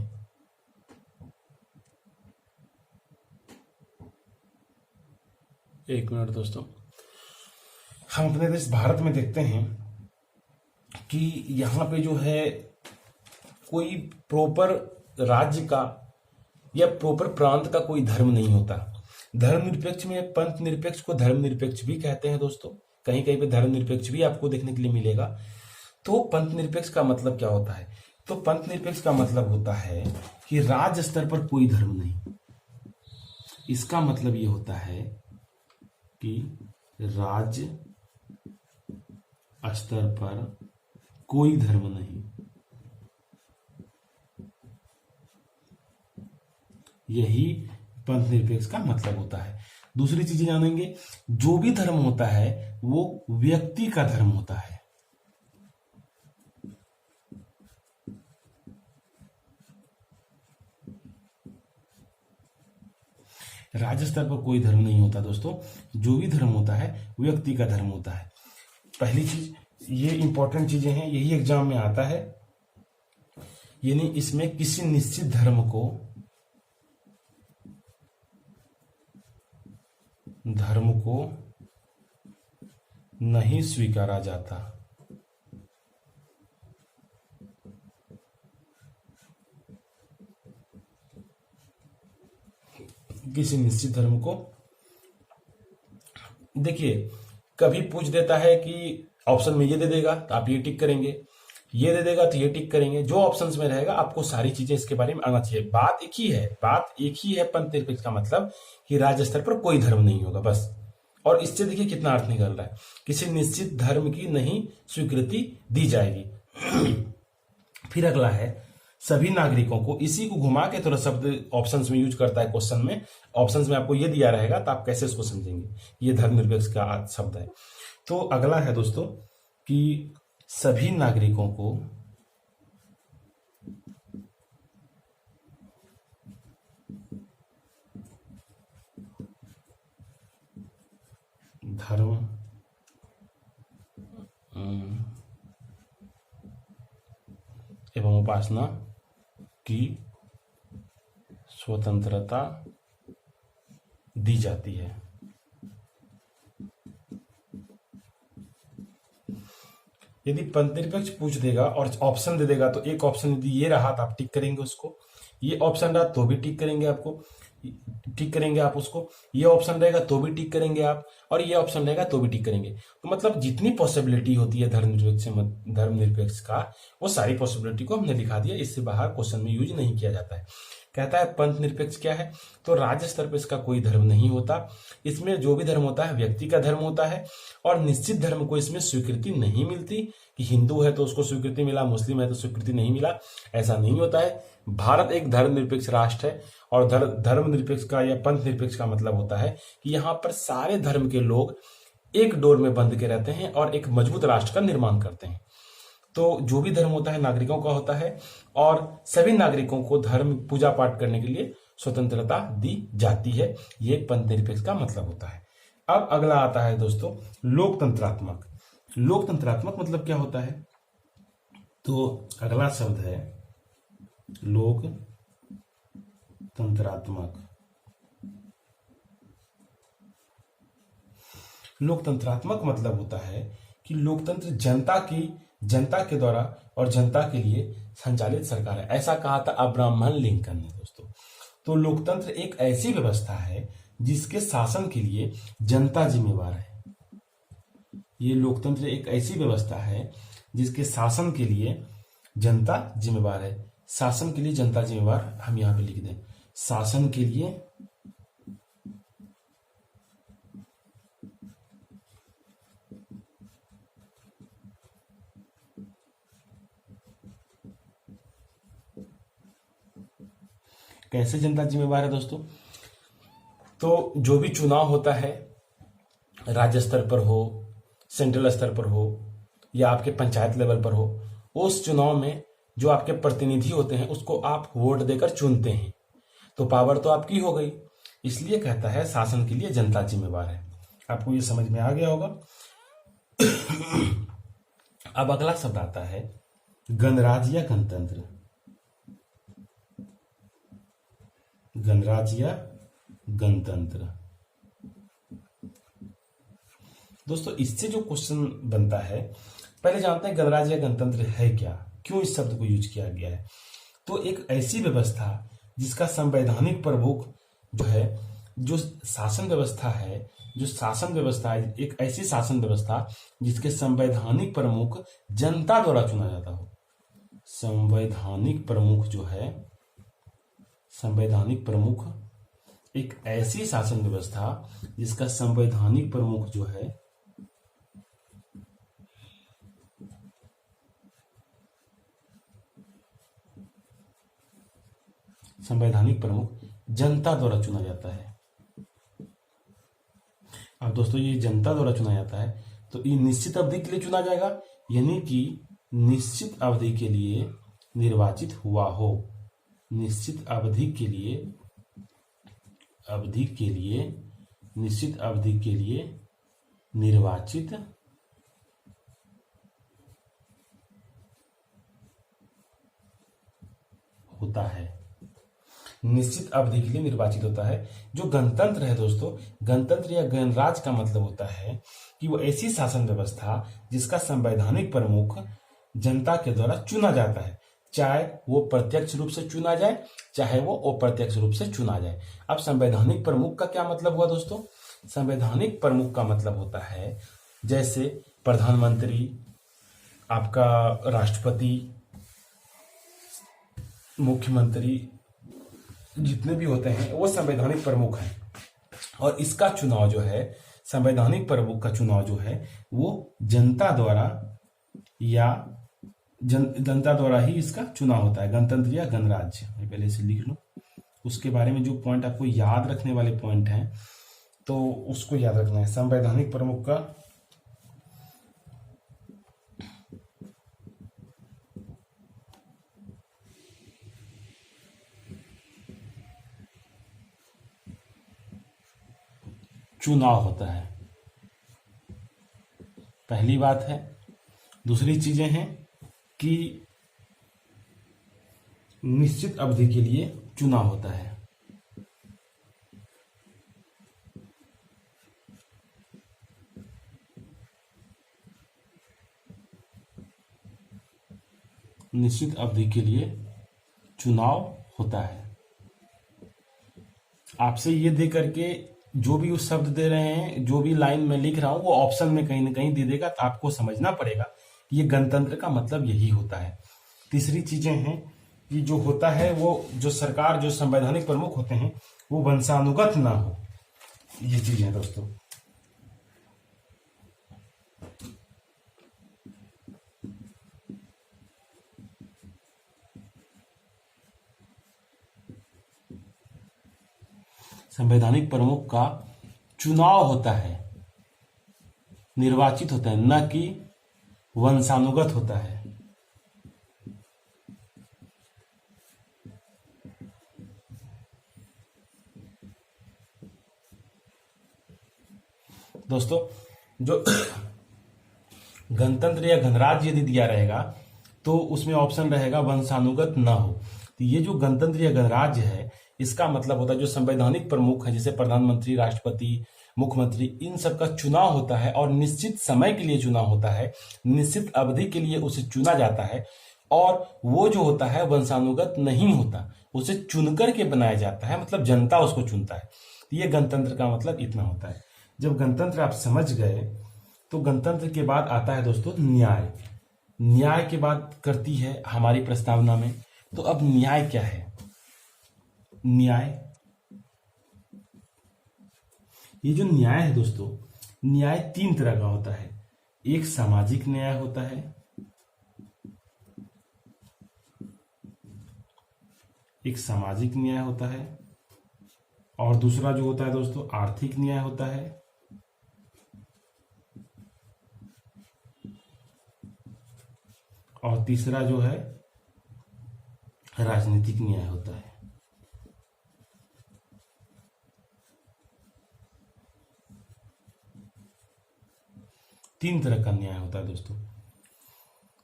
एक मिनट दोस्तों, हम अपने देश भारत में देखते हैं कि यहाँ पे जो है कोई प्रॉपर राज्य का या प्रॉपर प्रांत का कोई धर्म नहीं होता। धर्मनिरपेक्ष में पंथ निरपेक्ष को धर्मनिरपेक्ष भी कहते हैं दोस्तों, कहीं कहीं पे धर्मनिरपेक्ष भी आपको देखने के लिए मिलेगा। तो पंथ निरपेक्ष का मतलब क्या होता है? तो पंथ निरपेक्ष का मतलब होता है कि राज्य स्तर पर कोई धर्म नहीं। इसका मतलब ये होता है कि राज्य स्तर पर कोई धर्म नहीं, यही पंथ निरपेक्ष का मतलब होता है। दूसरी चीजें जानेंगे, जो भी धर्म होता है वो व्यक्ति का धर्म होता है। राज्य स्तर पर कोई धर्म नहीं होता दोस्तों, जो भी धर्म होता है व्यक्ति का धर्म होता है। पहली चीज, ये इंपॉर्टेंट चीजें हैं, यही एग्जाम में आता है। यानी इसमें किसी निश्चित धर्म को नहीं स्वीकारा जाता। किसी निश्चित धर्म को, देखिए कभी पूछ देता है कि ऑप्शन में ये दे देगा तो आप ये टिक करेंगे, ये दे देगा तो ये टिक करेंगे। जो ऑप्शंस में रहेगा आपको सारी चीजें इसके बारे में आना चाहिए। बात एक ही है पंथ निरपेक्ष का मतलब कि राज्य स्तर पर कोई धर्म नहीं होगा बस। और इससे देखिए कितना अर्थ निकल रहा है, किसी निश्चित धर्म की नहीं स्वीकृति दी जाएगी। फिर अगला है सभी नागरिकों को, इसी को घुमा के थोड़ा शब्द ऑप्शंस में यूज करता है क्वेश्चन में। ऑप्शंस में आपको ये दिया रहेगा तो आप कैसे इसको समझेंगे, ये धर्मनिरपेक्ष का शब्द है। तो अगला है दोस्तों कि सभी नागरिकों को धर्म एवं उपासना की स्वतंत्रता दी जाती है। यदि पंथनिरपेक्ष पूछ देगा और ऑप्शन दे देगा तो एक ऑप्शन यदि ये रहा तो आप टिक करेंगे उसको, ये ऑप्शन रहा तो भी टिक करेंगे आपको, टिक करेंगे आप उसको, ये ऑप्शन रहेगा तो भी टिक करेंगे आप, और ये ऑप्शन रहेगा तो भी टिक करेंगे। तो मतलब जितनी पॉसिबिलिटी होती है धर्मनिरपेक्ष का, वो सारी पॉसिबिलिटी को हमने लिखा दिया, इससे बाहर क्वेश्चन में यूज नहीं किया जाता है। कहता है पंथ निरपेक्ष क्या है, तो राज्य स्तर पर इसका कोई धर्म नहीं होता, इसमें जो भी धर्म होता है व्यक्ति का धर्म होता है, और निश्चित धर्म को इसमें स्वीकृति नहीं मिलती कि हिंदू है तो उसको स्वीकृति मिला, मुस्लिम है तो स्वीकृति नहीं मिला, ऐसा नहीं होता है। भारत एक धर्मनिरपेक्ष राष्ट्र है, और धर्मनिरपेक्ष का या पंथ निरपेक्ष का मतलब होता है कि यहाँ पर सारे धर्म के लोग एक डोर में बंध के रहते हैं और एक मजबूत राष्ट्र का निर्माण करते हैं। तो जो भी धर्म होता है नागरिकों का होता है, और सभी नागरिकों को धर्म पूजा पाठ करने के लिए स्वतंत्रता दी जाती है, ये पंथ निरपेक्ष का मतलब होता है। अब अगला आता है दोस्तों लोकतंत्रात्मक। लोकतंत्रात्मक मतलब क्या होता है, तो अगला शब्द है लोकतंत्रात्मक। लोकतंत्रात्मक मतलब होता है कि लोकतंत्र जनता के द्वारा और जनता के लिए संचालित सरकार है, ऐसा कहा था अब्राहम लिंकन ने दोस्तों। तो लोकतंत्र एक ऐसी व्यवस्था है जिसके शासन के लिए जनता जिम्मेवार है। ये लोकतंत्र एक ऐसी व्यवस्था है जिसके शासन के लिए जनता जिम्मेवार है। शासन के लिए जनता जिम्मेवार, हम यहां पे लिख दें शासन के लिए कैसे जनता जिम्मेवार है दोस्तों, तो जो भी चुनाव होता है राज्य स्तर पर हो, सेंट्रल स्तर पर हो, या आपके पंचायत लेवल पर हो, उस चुनाव में जो आपके प्रतिनिधि होते हैं उसको आप वोट देकर चुनते हैं, तो पावर तो आपकी हो गई। इसलिए कहता है शासन के लिए जनता जिम्मेवार है। आपको ये समझ में आ गया होगा। अब अगला शब्द आता है गणराज्य या गणतंत्र। गणराज्य या गणतंत्र दोस्तों, इससे जो क्वेश्चन बनता है, पहले जानते हैं गणराज्य या गणतंत्र है क्या, क्यों इस शब्द को यूज किया गया है। तो एक ऐसी व्यवस्था जिसका संवैधानिक प्रमुख जो है, जो शासन व्यवस्था है, एक ऐसी शासन व्यवस्था जिसके संवैधानिक प्रमुख जनता द्वारा चुना जाता हो। संवैधानिक प्रमुख जो है, संवैधानिक प्रमुख एक ऐसी शासन व्यवस्था जिसका संवैधानिक प्रमुख जो है संवैधानिक प्रमुख जनता द्वारा चुना जाता है। अब दोस्तों ये जनता द्वारा चुना जाता है तो ये निश्चित अवधि के लिए चुना जाएगा, यानी कि निश्चित अवधि के लिए निर्वाचित हुआ हो। निश्चित अवधि के लिए निश्चित अवधि के लिए निर्वाचित होता है। निश्चित अवधि के लिए निर्वाचित होता है। जो गणतंत्र है दोस्तों, गणतंत्र या गणराज्य का मतलब होता है कि वो ऐसी शासन व्यवस्था जिसका संवैधानिक प्रमुख जनता के द्वारा चुना जाता है, चाहे वो प्रत्यक्ष रूप से चुना जाए, चाहे वो अप्रत्यक्ष रूप से चुना जाए। अब संवैधानिक प्रमुख का क्या मतलब हुआ दोस्तों? संवैधानिक प्रमुख का मतलब होता है जैसे प्रधानमंत्री, आपका राष्ट्रपति, मुख्यमंत्री, जितने भी होते हैं वो संवैधानिक प्रमुख हैं। और इसका चुनाव जो है, संवैधानिक प्रमुख का चुनाव जो है वो जनता द्वारा या जनता द्वारा ही इसका चुनाव होता है। गणतंत्र या गणराज्य, मैं पहले से लिख लूं। उसके बारे में जो पॉइंट आपको याद रखने वाले पॉइंट हैं तो उसको याद रखना है। संवैधानिक प्रमुख का चुनाव होता है, पहली बात है। दूसरी चीजें हैं कि निश्चित अवधि के लिए चुनाव होता है। निश्चित अवधि के लिए चुनाव होता है। आपसे ये दे करके जो भी उस शब्द दे रहे हैं, जो भी लाइन में लिख रहा हूं, वो ऑप्शन में कहीं ना कहीं दे देगा, तो आपको समझना पड़ेगा कि ये गणतंत्र का मतलब यही होता है। तीसरी चीजें हैं कि जो होता है वो जो सरकार, जो संवैधानिक प्रमुख होते हैं, वो वंशानुगत ना हो। ये चीज है दोस्तों। संवैधानिक प्रमुख का चुनाव होता है, निर्वाचित होता है, न कि वंशानुगत होता है। दोस्तों, जो गणतंत्र या गणराज्य यदि दिया रहेगा तो उसमें ऑप्शन रहेगा वंशानुगत न हो। तो ये जो गणतंत्र या गणराज्य है, इसका मतलब होता है जो संवैधानिक प्रमुख है, जैसे प्रधानमंत्री, राष्ट्रपति, मुख्यमंत्री, इन सब का चुनाव होता है और निश्चित समय के लिए चुनाव होता है, निश्चित अवधि के लिए उसे चुना जाता है। और वो जो होता है वंशानुगत नहीं होता, उसे चुनकर के बनाया जाता है, मतलब जनता उसको चुनता है। तो ये गणतंत्र का मतलब इतना होता है। जब गणतंत्र आप समझ गए तो गणतंत्र के बाद आता है दोस्तों न्याय। न्याय के बाद करती है हमारी प्रस्तावना में। तो अब न्याय क्या है? न्याय, ये जो न्याय है दोस्तों, न्याय तीन तरह का होता है। एक सामाजिक न्याय होता है, एक सामाजिक न्याय होता है, और दूसरा जो होता है दोस्तों आर्थिक न्याय होता है, और तीसरा जो है राजनीतिक न्याय होता है। तीन तरह का न्याय होता है दोस्तों।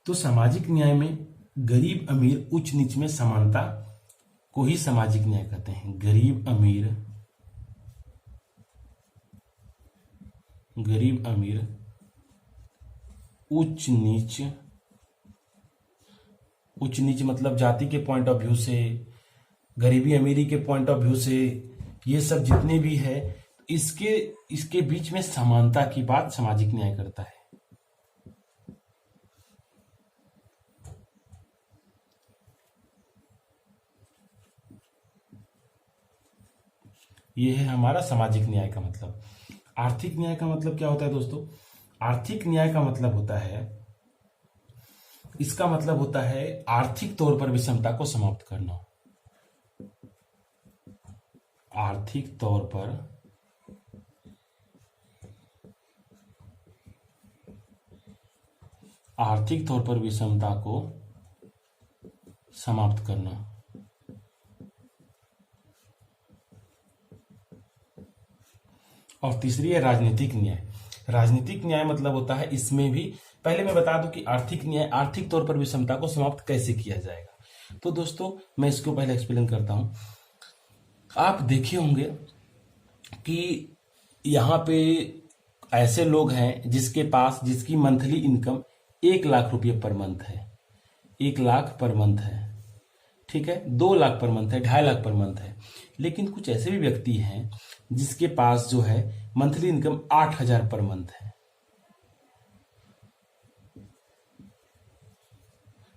तो सामाजिक न्याय में गरीब अमीर, उच्च नीच में समानता को ही सामाजिक न्याय कहते हैं। गरीब अमीर, गरीब अमीर, उच्च नीच, उच्च नीच मतलब जाति के पॉइंट ऑफ व्यू से, गरीबी अमीरी के पॉइंट ऑफ व्यू से, ये सब जितने भी है, इसके बीच में समानता की बात सामाजिक न्याय करता है। ये है हमारा सामाजिक न्याय का मतलब। आर्थिक न्याय का मतलब क्या होता है दोस्तों? आर्थिक न्याय का मतलब होता है, इसका मतलब होता है आर्थिक तौर पर विषमता को समाप्त करना। आर्थिक तौर पर विषमता को समाप्त करना। और तीसरी है राजनीतिक न्याय। राजनीतिक न्याय मतलब होता है, इसमें भी पहले मैं बता दूं कि आर्थिक न्याय, आर्थिक तौर पर विषमता को समाप्त कैसे किया जाएगा। तो दोस्तों मैं इसको पहले एक्सप्लेन करता हूं। आप देखे होंगे कि यहाँ पे ऐसे लोग हैं जिसकी मंथली इनकम 1 लाख रुपये पर मंथ है, 1 लाख पर मंथ है, ठीक है, 2 लाख पर मंथ है, 2.5 लाख पर मंथ है। लेकिन कुछ ऐसे भी व्यक्ति हैं जिसके पास जो है मंथली इनकम 8,000 पर मंथ है,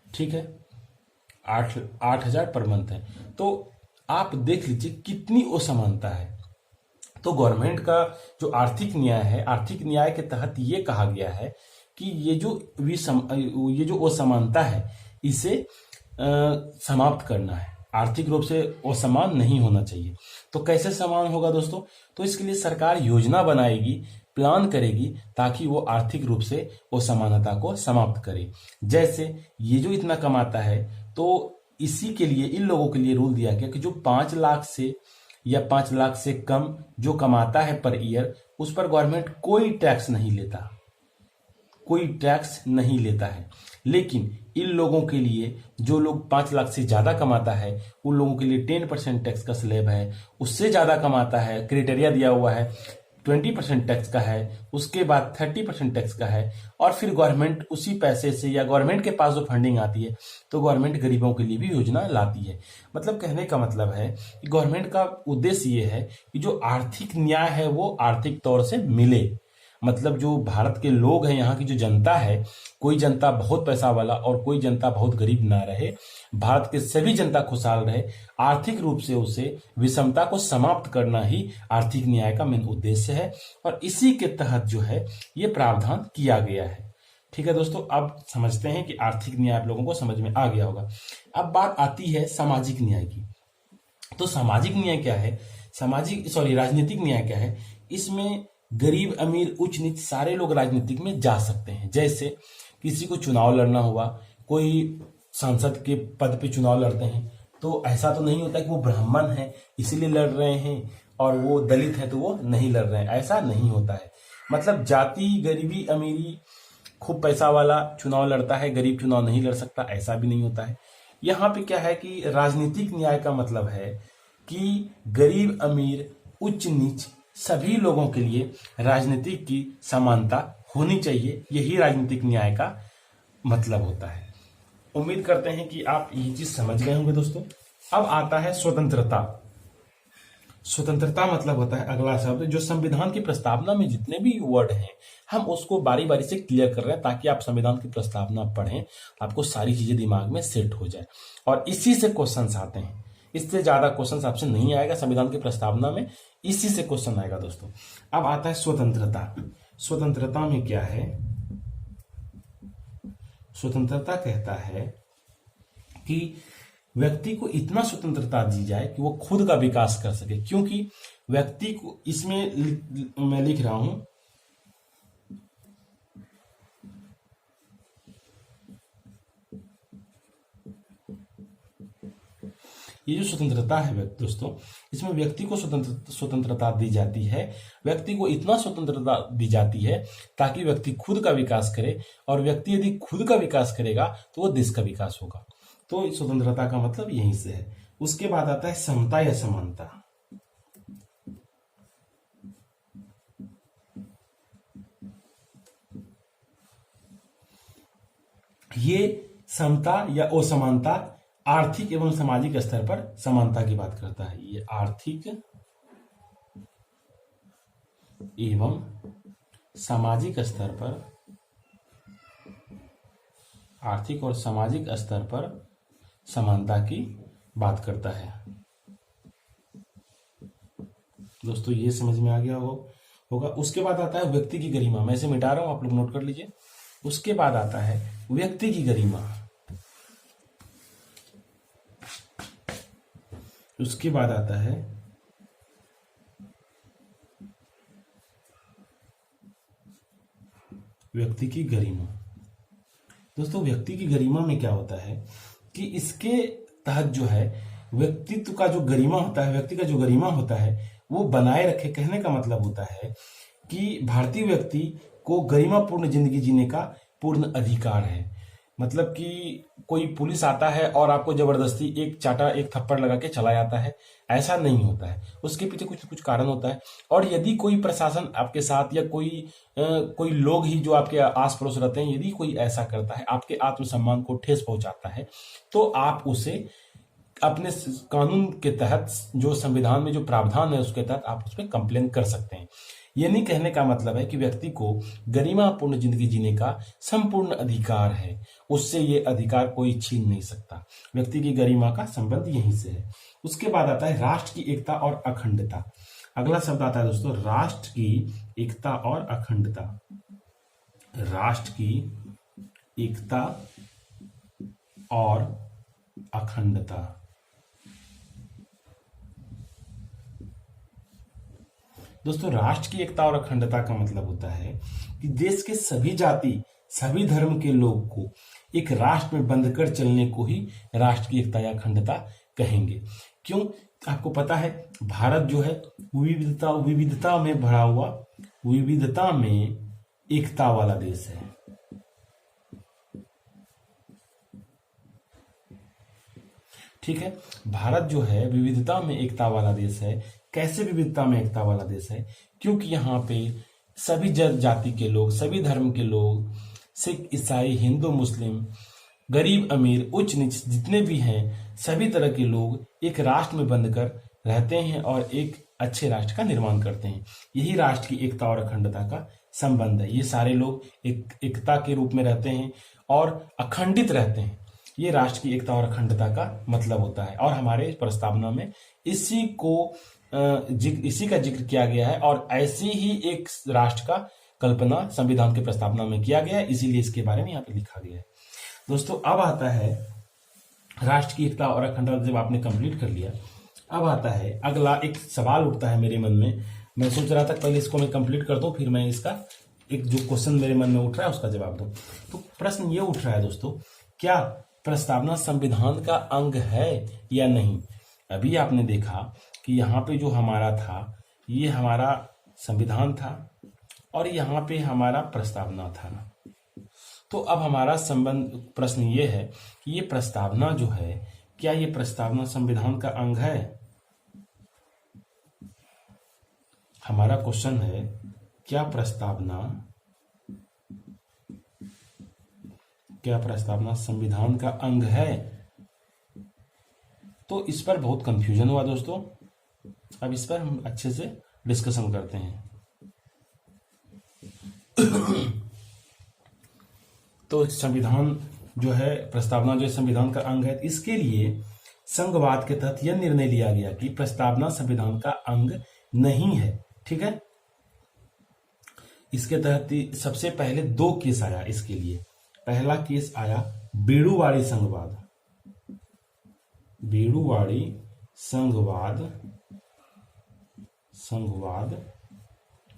ठीक है, 8,000 पर मंथ है। तो आप देख लीजिए कितनी असमानता है। तो गवर्नमेंट का जो आर्थिक न्याय है, आर्थिक न्याय के तहत ये कहा गया है कि ये जो असमानता है इसे समाप्त करना है। आर्थिक रूप से असमान नहीं होना चाहिए। तो कैसे समान होगा दोस्तों? तो इसके लिए सरकार योजना बनाएगी, प्लान करेगी, ताकि वो आर्थिक रूप से असमानता को समाप्त करे। जैसे ये जो इतना कमाता है, तो इसी के लिए, इन लोगों के लिए रूल दिया गया कि जो 5 लाख से या 5 लाख से कम जो कमाता है पर ईयर, उस पर गवर्नमेंट कोई टैक्स नहीं लेता, कोई टैक्स नहीं लेता है। लेकिन इन लोगों के लिए, जो लोग 5 लाख से ज्यादा कमाता है, उन लोगों के लिए 10% टैक्स का स्लैब है। उससे ज्यादा कमाता है, क्राइटेरिया दिया हुआ है, 20% टैक्स का है। उसके बाद 30% टैक्स का है। और फिर गवर्नमेंट उसी पैसे से, या गवर्नमेंट के पास जो फंडिंग आती है, तो गवर्नमेंट गरीबों के लिए भी योजना लाती है। मतलब कहने का मतलब है कि गवर्नमेंट का उद्देश्य ये है कि जो आर्थिक न्याय है वो आर्थिक तौर से मिले। मतलब जो भारत के लोग हैं, यहाँ की जो जनता है, कोई जनता बहुत पैसा वाला और कोई जनता बहुत गरीब ना रहे, भारत के सभी जनता खुशहाल रहे, आर्थिक रूप से उसे विषमता को समाप्त करना ही आर्थिक न्याय का मेन उद्देश्य है। और इसी के तहत जो है ये प्रावधान किया गया है। ठीक है दोस्तों, अब समझते हैं कि आर्थिक न्याय आप लोगों को समझ में आ गया होगा। अब बात आती है सामाजिक न्याय की। तो सामाजिक न्याय क्या है, राजनीतिक न्याय क्या है। इसमें गरीब अमीर उच्च नीच सारे लोग राजनीतिक में जा सकते हैं। जैसे किसी को चुनाव लड़ना हुआ, कोई सांसद के पद पे चुनाव लड़ते हैं, तो ऐसा तो नहीं होता कि वो ब्राह्मण है इसलिए लड़ रहे हैं और वो दलित है तो वो नहीं लड़ रहे हैं, ऐसा नहीं होता है। मतलब जाति, गरीबी, अमीरी, खूब पैसा वाला चुनाव लड़ता है, गरीब चुनाव नहीं लड़ सकता, ऐसा भी नहीं होता है। यहाँ पे क्या है कि राजनीतिक न्याय का मतलब है कि गरीब अमीर उच्च नीच सभी लोगों के लिए राजनीतिक की समानता होनी चाहिए। यही राजनीतिक न्याय का मतलब होता है। उम्मीद करते हैं कि आप ये चीज समझ गए होंगे दोस्तों। अब आता है स्वतंत्रता। स्वतंत्रता मतलब होता है अगला शब्द, जो संविधान की प्रस्तावना में जितने भी वर्ड हैं हम उसको बारी बारी से क्लियर कर रहे हैं, ताकि आप संविधान की प्रस्तावना पढ़ें, आपको सारी चीजें दिमाग में सेट हो जाए। और इसी से क्वेश्चंस आते हैं। इससे ज्यादा क्वेश्चंस आपसे नहीं आएगा संविधान की प्रस्तावना में, इसी से क्वेश्चन आएगा दोस्तों। अब आता है स्वतंत्रता। स्वतंत्रता में क्या है, स्वतंत्रता कहता है कि व्यक्ति को इतना स्वतंत्रता दी जाए कि वो खुद का विकास कर सके। क्योंकि व्यक्ति को, इसमें मैं लिख रहा हूं, ये जो स्वतंत्रता है दोस्तों, इसमें व्यक्ति को स्वतंत्रता दी जाती है। व्यक्ति को इतना स्वतंत्रता दी जाती है ताकि व्यक्ति खुद का विकास करे, और व्यक्ति यदि खुद का विकास करेगा तो वो देश का विकास होगा। तो स्वतंत्रता का मतलब यहीं से है। उसके बाद आता है समता या समानता। ये समता या असमानता आर्थिक एवं सामाजिक स्तर पर समानता की बात करता है। ये आर्थिक एवं सामाजिक स्तर पर, आर्थिक और सामाजिक स्तर पर समानता की बात करता है। दोस्तों ये समझ में आ गया होगा। उसके बाद आता है व्यक्ति की गरिमा। मैं इसे मिटा रहा हूं, आप लोग नोट कर लीजिए। उसके बाद आता है व्यक्ति की गरिमा। उसके बाद आता है व्यक्ति की गरिमा। दोस्तों व्यक्ति की गरिमा में क्या होता है कि इसके तहत जो है व्यक्तित्व का जो गरिमा होता है, व्यक्ति का जो गरिमा होता है वो बनाए रखे। कहने का मतलब होता है कि भारतीय व्यक्ति को गरिमापूर्ण जिंदगी जीने का पूर्ण अधिकार है। मतलब कि कोई पुलिस आता है और आपको जबरदस्ती एक चाटा, एक थप्पड़ लगा के चला जाता है, ऐसा नहीं होता है। उसके पीछे कुछ न कुछ कारण होता है। और यदि कोई प्रशासन आपके साथ, या कोई लोग ही जो आपके आस पड़ोस रहते हैं, यदि कोई ऐसा करता है, आपके आत्मसम्मान को ठेस पहुंचाता है, तो आप उसे अपने कानून के तहत, जो संविधान में जो प्रावधान है उसके तहत आप उस पर कंप्लेन कर सकते हैं। ये नहीं कहने का मतलब है कि व्यक्ति को गरिमापूर्ण जिंदगी जीने का संपूर्ण अधिकार है, उससे ये अधिकार कोई छीन नहीं सकता। व्यक्ति की गरिमा का संबंध यहीं से है। उसके बाद आता है राष्ट्र की एकता और अखंडता। अगला शब्द आता है दोस्तों राष्ट्र की एकता और अखंडता। राष्ट्र की एकता और अखंडता। दोस्तों राष्ट्र की एकता और अखंडता का मतलब होता है कि देश के सभी जाति, सभी धर्म के लोग को एक राष्ट्र में बंध कर चलने को ही राष्ट्र की एकता या अखंडता कहेंगे। क्यों? आपको पता है भारत जो है विविधता में भरा हुआ, विविधता में एकता वाला देश है। ठीक है। भारत जो है विविधता में एकता वाला देश है। कैसे विविधता में एकता वाला देश है? क्योंकि यहाँ पे सभी जाति के लोग, सभी धर्म के लोग, सिख, ईसाई, हिंदू, मुस्लिम, गरीब, अमीर, उच्च नीच जितने भी हैं, सभी तरह के लोग एक राष्ट्र में बंधकर रहते हैं और एक अच्छे राष्ट्र का निर्माण करते हैं। यही राष्ट्र की एकता और अखंडता का संबंध है। ये सारे लोग एकता के रूप में रहते हैं और अखंडित रहते हैं। ये राष्ट्र की एकता और अखंडता का मतलब होता है। और हमारे प्रस्तावना में इसी का जिक्र किया गया है और ऐसी ही एक राष्ट्र का कल्पना संविधान के प्रस्तावना में किया गया है, इसीलिए इसके बारे में यहाँ पे लिखा गया है। दोस्तों अब आता है राष्ट्र की एकता और अखंडता। जब आपने कंप्लीट कर लिया, अब आता है अगला एक सवाल उठता है मेरे मन में। मैं सोच रहा था पहले इसको मैं कंप्लीट कर दूं, फिर मैं इसका एक जो क्वेश्चन मेरे मन में उठ रहा है उसका जवाब दूं। तो प्रश्न ये उठ रहा है दोस्तों, क्या प्रस्तावना संविधान का अंग है या नहीं? अभी आपने देखा कि यहाँ पे जो हमारा था, ये हमारा संविधान था और यहाँ पे हमारा प्रस्तावना था। तो अब हमारा प्रश्न ये है कि ये प्रस्तावना जो है, क्या ये प्रस्तावना संविधान का अंग है? हमारा क्वेश्चन है, क्या प्रस्तावना संविधान का अंग है? तो इस पर बहुत कंफ्यूजन हुआ दोस्तों। अब इस पर हम अच्छे से डिस्कशन करते हैं। तो संविधान जो है, प्रस्तावना जो है संविधान का अंग है, इसके लिए संघवाद के तहत यह निर्णय लिया गया कि प्रस्तावना संविधान का अंग नहीं है। ठीक है। इसके तहत सबसे पहले 2 केस आया इसके लिए। पहला केस आया बेड़ूवाड़ी संघवाद,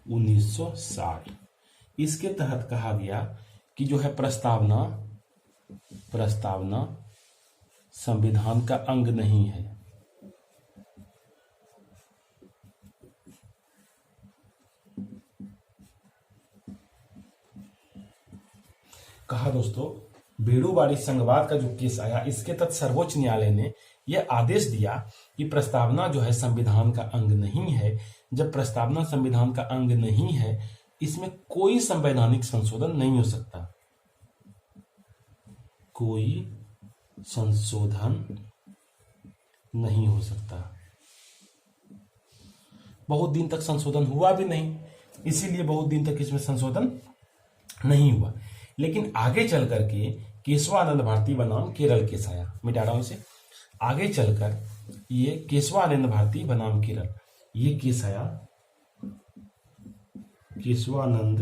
1960। इसके तहत कहा गया कि जो है प्रस्तावना संविधान का अंग नहीं है। कहा दोस्तों, बेड़ूवाड़ी संघवाद का जो केस आया, इसके तहत सर्वोच्च न्यायालय ने यह आदेश दिया कि प्रस्तावना जो है संविधान का अंग नहीं है। जब प्रस्तावना संविधान का अंग नहीं है, इसमें कोई संवैधानिक संशोधन नहीं हो सकता। कोई संशोधन नहीं हो सकता। बहुत दिन तक संशोधन हुआ भी नहीं, इसीलिए बहुत दिन तक इसमें संशोधन नहीं हुआ। लेकिन आगे चल करके केशवानंद भारती बनाम केरल केस आया। मिटा रहा हूं इसे। आगे चलकर ये केशवानंद भारती बनाम केरल, ये केस आया। केशवानंद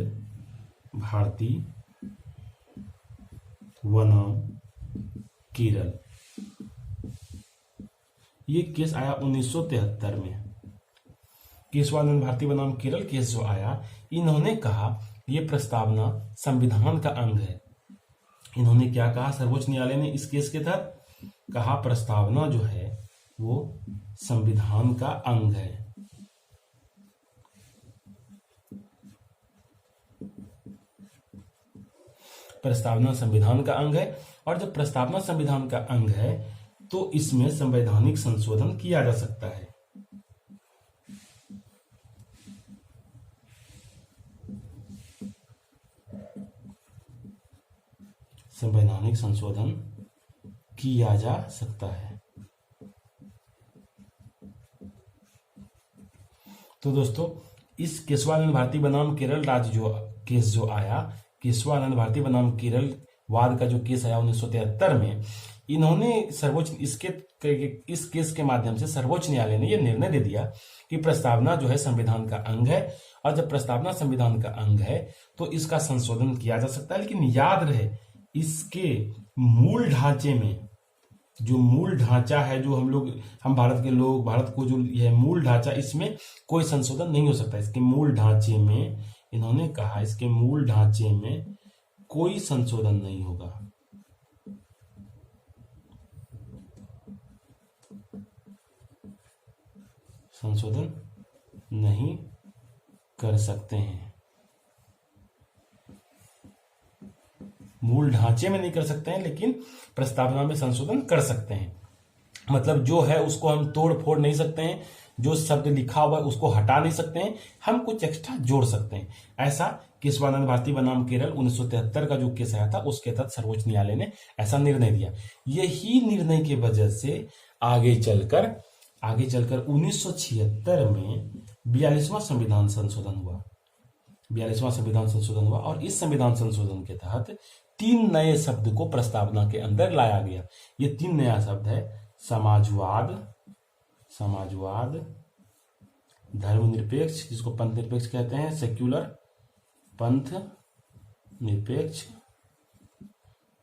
भारती बनाम केरल, ये केस आया 1973 में। केशवानंद भारती बनाम केरल केस जो आया, इन्होंने कहा ये प्रस्तावना संविधान का अंग है। इन्होंने क्या कहा? सर्वोच्च न्यायालय ने इस केस के तहत कहा प्रस्तावना जो है वो संविधान का अंग है। प्रस्तावना संविधान का अंग है, और जब प्रस्तावना संविधान का अंग है तो इसमें संवैधानिक संशोधन किया जा सकता है। संवैधानिक संशोधन किया जा सकता है। तो दोस्तों, इस केशवानंद भारती बनाम केरल राज्य जो केस जो आया, केशवानंद भारती बनाम केरल वाद का जो केस आया 1973 में, इन्होंने इस केस के माध्यम से सर्वोच्च न्यायालय ने यह निर्णय दे दिया कि प्रस्तावना जो है संविधान का अंग है, और जब प्रस्तावना संविधान का अंग है तो इसका संशोधन किया जा सकता है। लेकिन याद रहे, इसके मूल ढांचे में, जो मूल ढांचा है, जो हम भारत के लोग, भारत को जो यह मूल ढांचा, इसमें कोई संशोधन नहीं हो सकता। इसके मूल ढांचे में, इन्होंने कहा इसके मूल ढांचे में कोई संशोधन नहीं होगा। संशोधन नहीं कर सकते हैं। मूल ढांचे में नहीं कर सकते हैं, लेकिन प्रस्तावना में संशोधन कर सकते हैं। मतलब जो है उसको हम तोड़ फोड़ नहीं सकते हैं, जो शब्द लिखा हुआ है उसको हटा नहीं सकते हैं, हम कुछ एक्स्ट्रा जोड़ सकते हैं। ऐसा केशवानंद भारती बनाम केरल 1973 का जो केस आया था उसके तहत सर्वोच्च न्यायालय ने ऐसा निर्णय दिया। यही निर्णय की वजह से आगे चलकर 1976 में 42वां संविधान संशोधन हुआ। 42वां संविधान संशोधन हुआ और इस संविधान संशोधन के तहत 3 नए शब्द को प्रस्तावना के अंदर लाया गया। ये 3 नया शब्द है समाजवाद, धर्मनिरपेक्ष जिसको पंथ निरपेक्ष कहते हैं, सेक्युलर पंथ निरपेक्ष,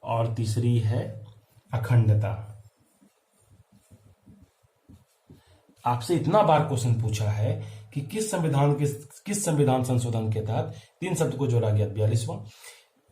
और तीसरी है अखंडता। आपसे इतना बार क्वेश्चन पूछा है कि किस संविधान संशोधन के तहत 3 शब्द को जोड़ा गया 42वां,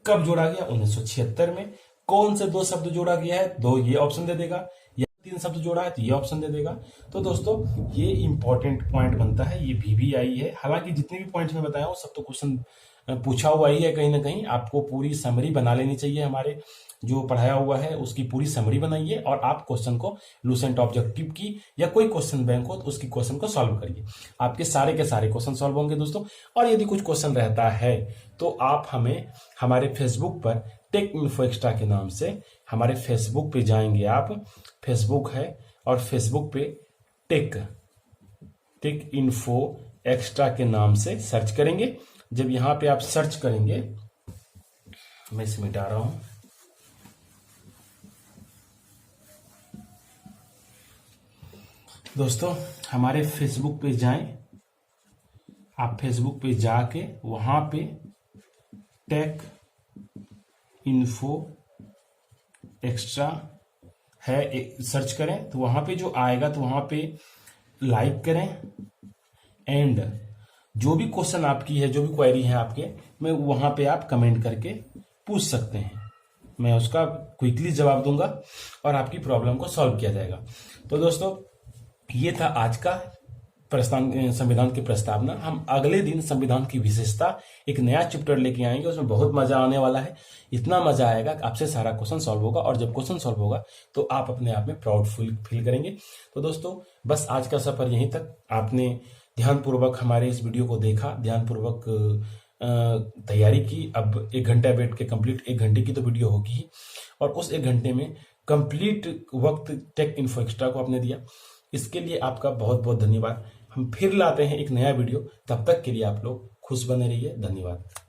कब जोड़ा गया 1976 में, कौन से 2 शब्द जोड़ा गया है, 2 ये ऑप्शन दे देगा, या 3 शब्द जोड़ा है तो ये ऑप्शन दे देगा। तो दोस्तों ये इंपॉर्टेंट पॉइंट बनता है, ये VVI है। हालांकि जितने भी पॉइंट मैं बताया हूं सब तो क्वेश्चन पूछा हुआ ही है कहीं ना कहीं, आपको पूरी समरी बना लेनी चाहिए। हमारे जो पढ़ाया हुआ है उसकी पूरी समरी बनाइए और आप क्वेश्चन को लूसेंट ऑब्जेक्टिव की या कोई क्वेश्चन बैंक हो तो उसकी क्वेश्चन को सॉल्व करिए, आपके सारे के सारे क्वेश्चन सॉल्व होंगे दोस्तों। और यदि कुछ क्वेश्चन रहता है तो आप हमें हमारे फेसबुक पर टेक इन्फो एक्स्ट्रा के नाम से हमारे फेसबुक पे जाएंगे, आप फेसबुक है और फेसबुक पे टेक इन्फो एक्स्ट्रा के नाम से सर्च करेंगे। जब यहां पे आप सर्च करेंगे, मैं इसे मिटा रहा हूं, दोस्तों हमारे फेसबुक पे जाएं, आप फेसबुक पे जाके वहां पे टेक इन्फो एक्स्ट्रा है सर्च करें, तो वहां पे जो आएगा तो वहां पे लाइक करें एंड जो भी क्वेश्चन आपकी है, जो भी क्वेरी है आपके, मैं वहां पे आप कमेंट करके पूछ सकते हैं, मैं उसका क्विकली जवाब दूंगा और आपकी प्रॉब्लम को सॉल्व किया जाएगा। तो दोस्तों ये था आज का संविधान की प्रस्तावना। हम अगले दिन संविधान की विशेषता एक नया चैप्टर लेके आएंगे, उसमें बहुत मजा आने वाला है। इतना मजा आएगा कि आपसे सारा क्वेश्चन सॉल्व होगा और जब क्वेश्चन सॉल्व होगा तो आप अपने आप में प्राउड फील करेंगे। तो दोस्तों बस आज का सफर यहीं तक। आपने ध्यानपूर्वक हमारे इस वीडियो को देखा, ध्यानपूर्वक तैयारी की। अब 1 घंटा बैठ के कंप्लीट 1 घंटे की तो वीडियो होगी और उस 1 घंटे में कंप्लीट वक्त टेक इन्फो एक्स्ट्रा को आपने दिया। इसके लिए आपका बहुत बहुत धन्यवाद। हम फिर लाते हैं एक नया वीडियो, तब तक के लिए आप लोग खुश बने रहिए। धन्यवाद।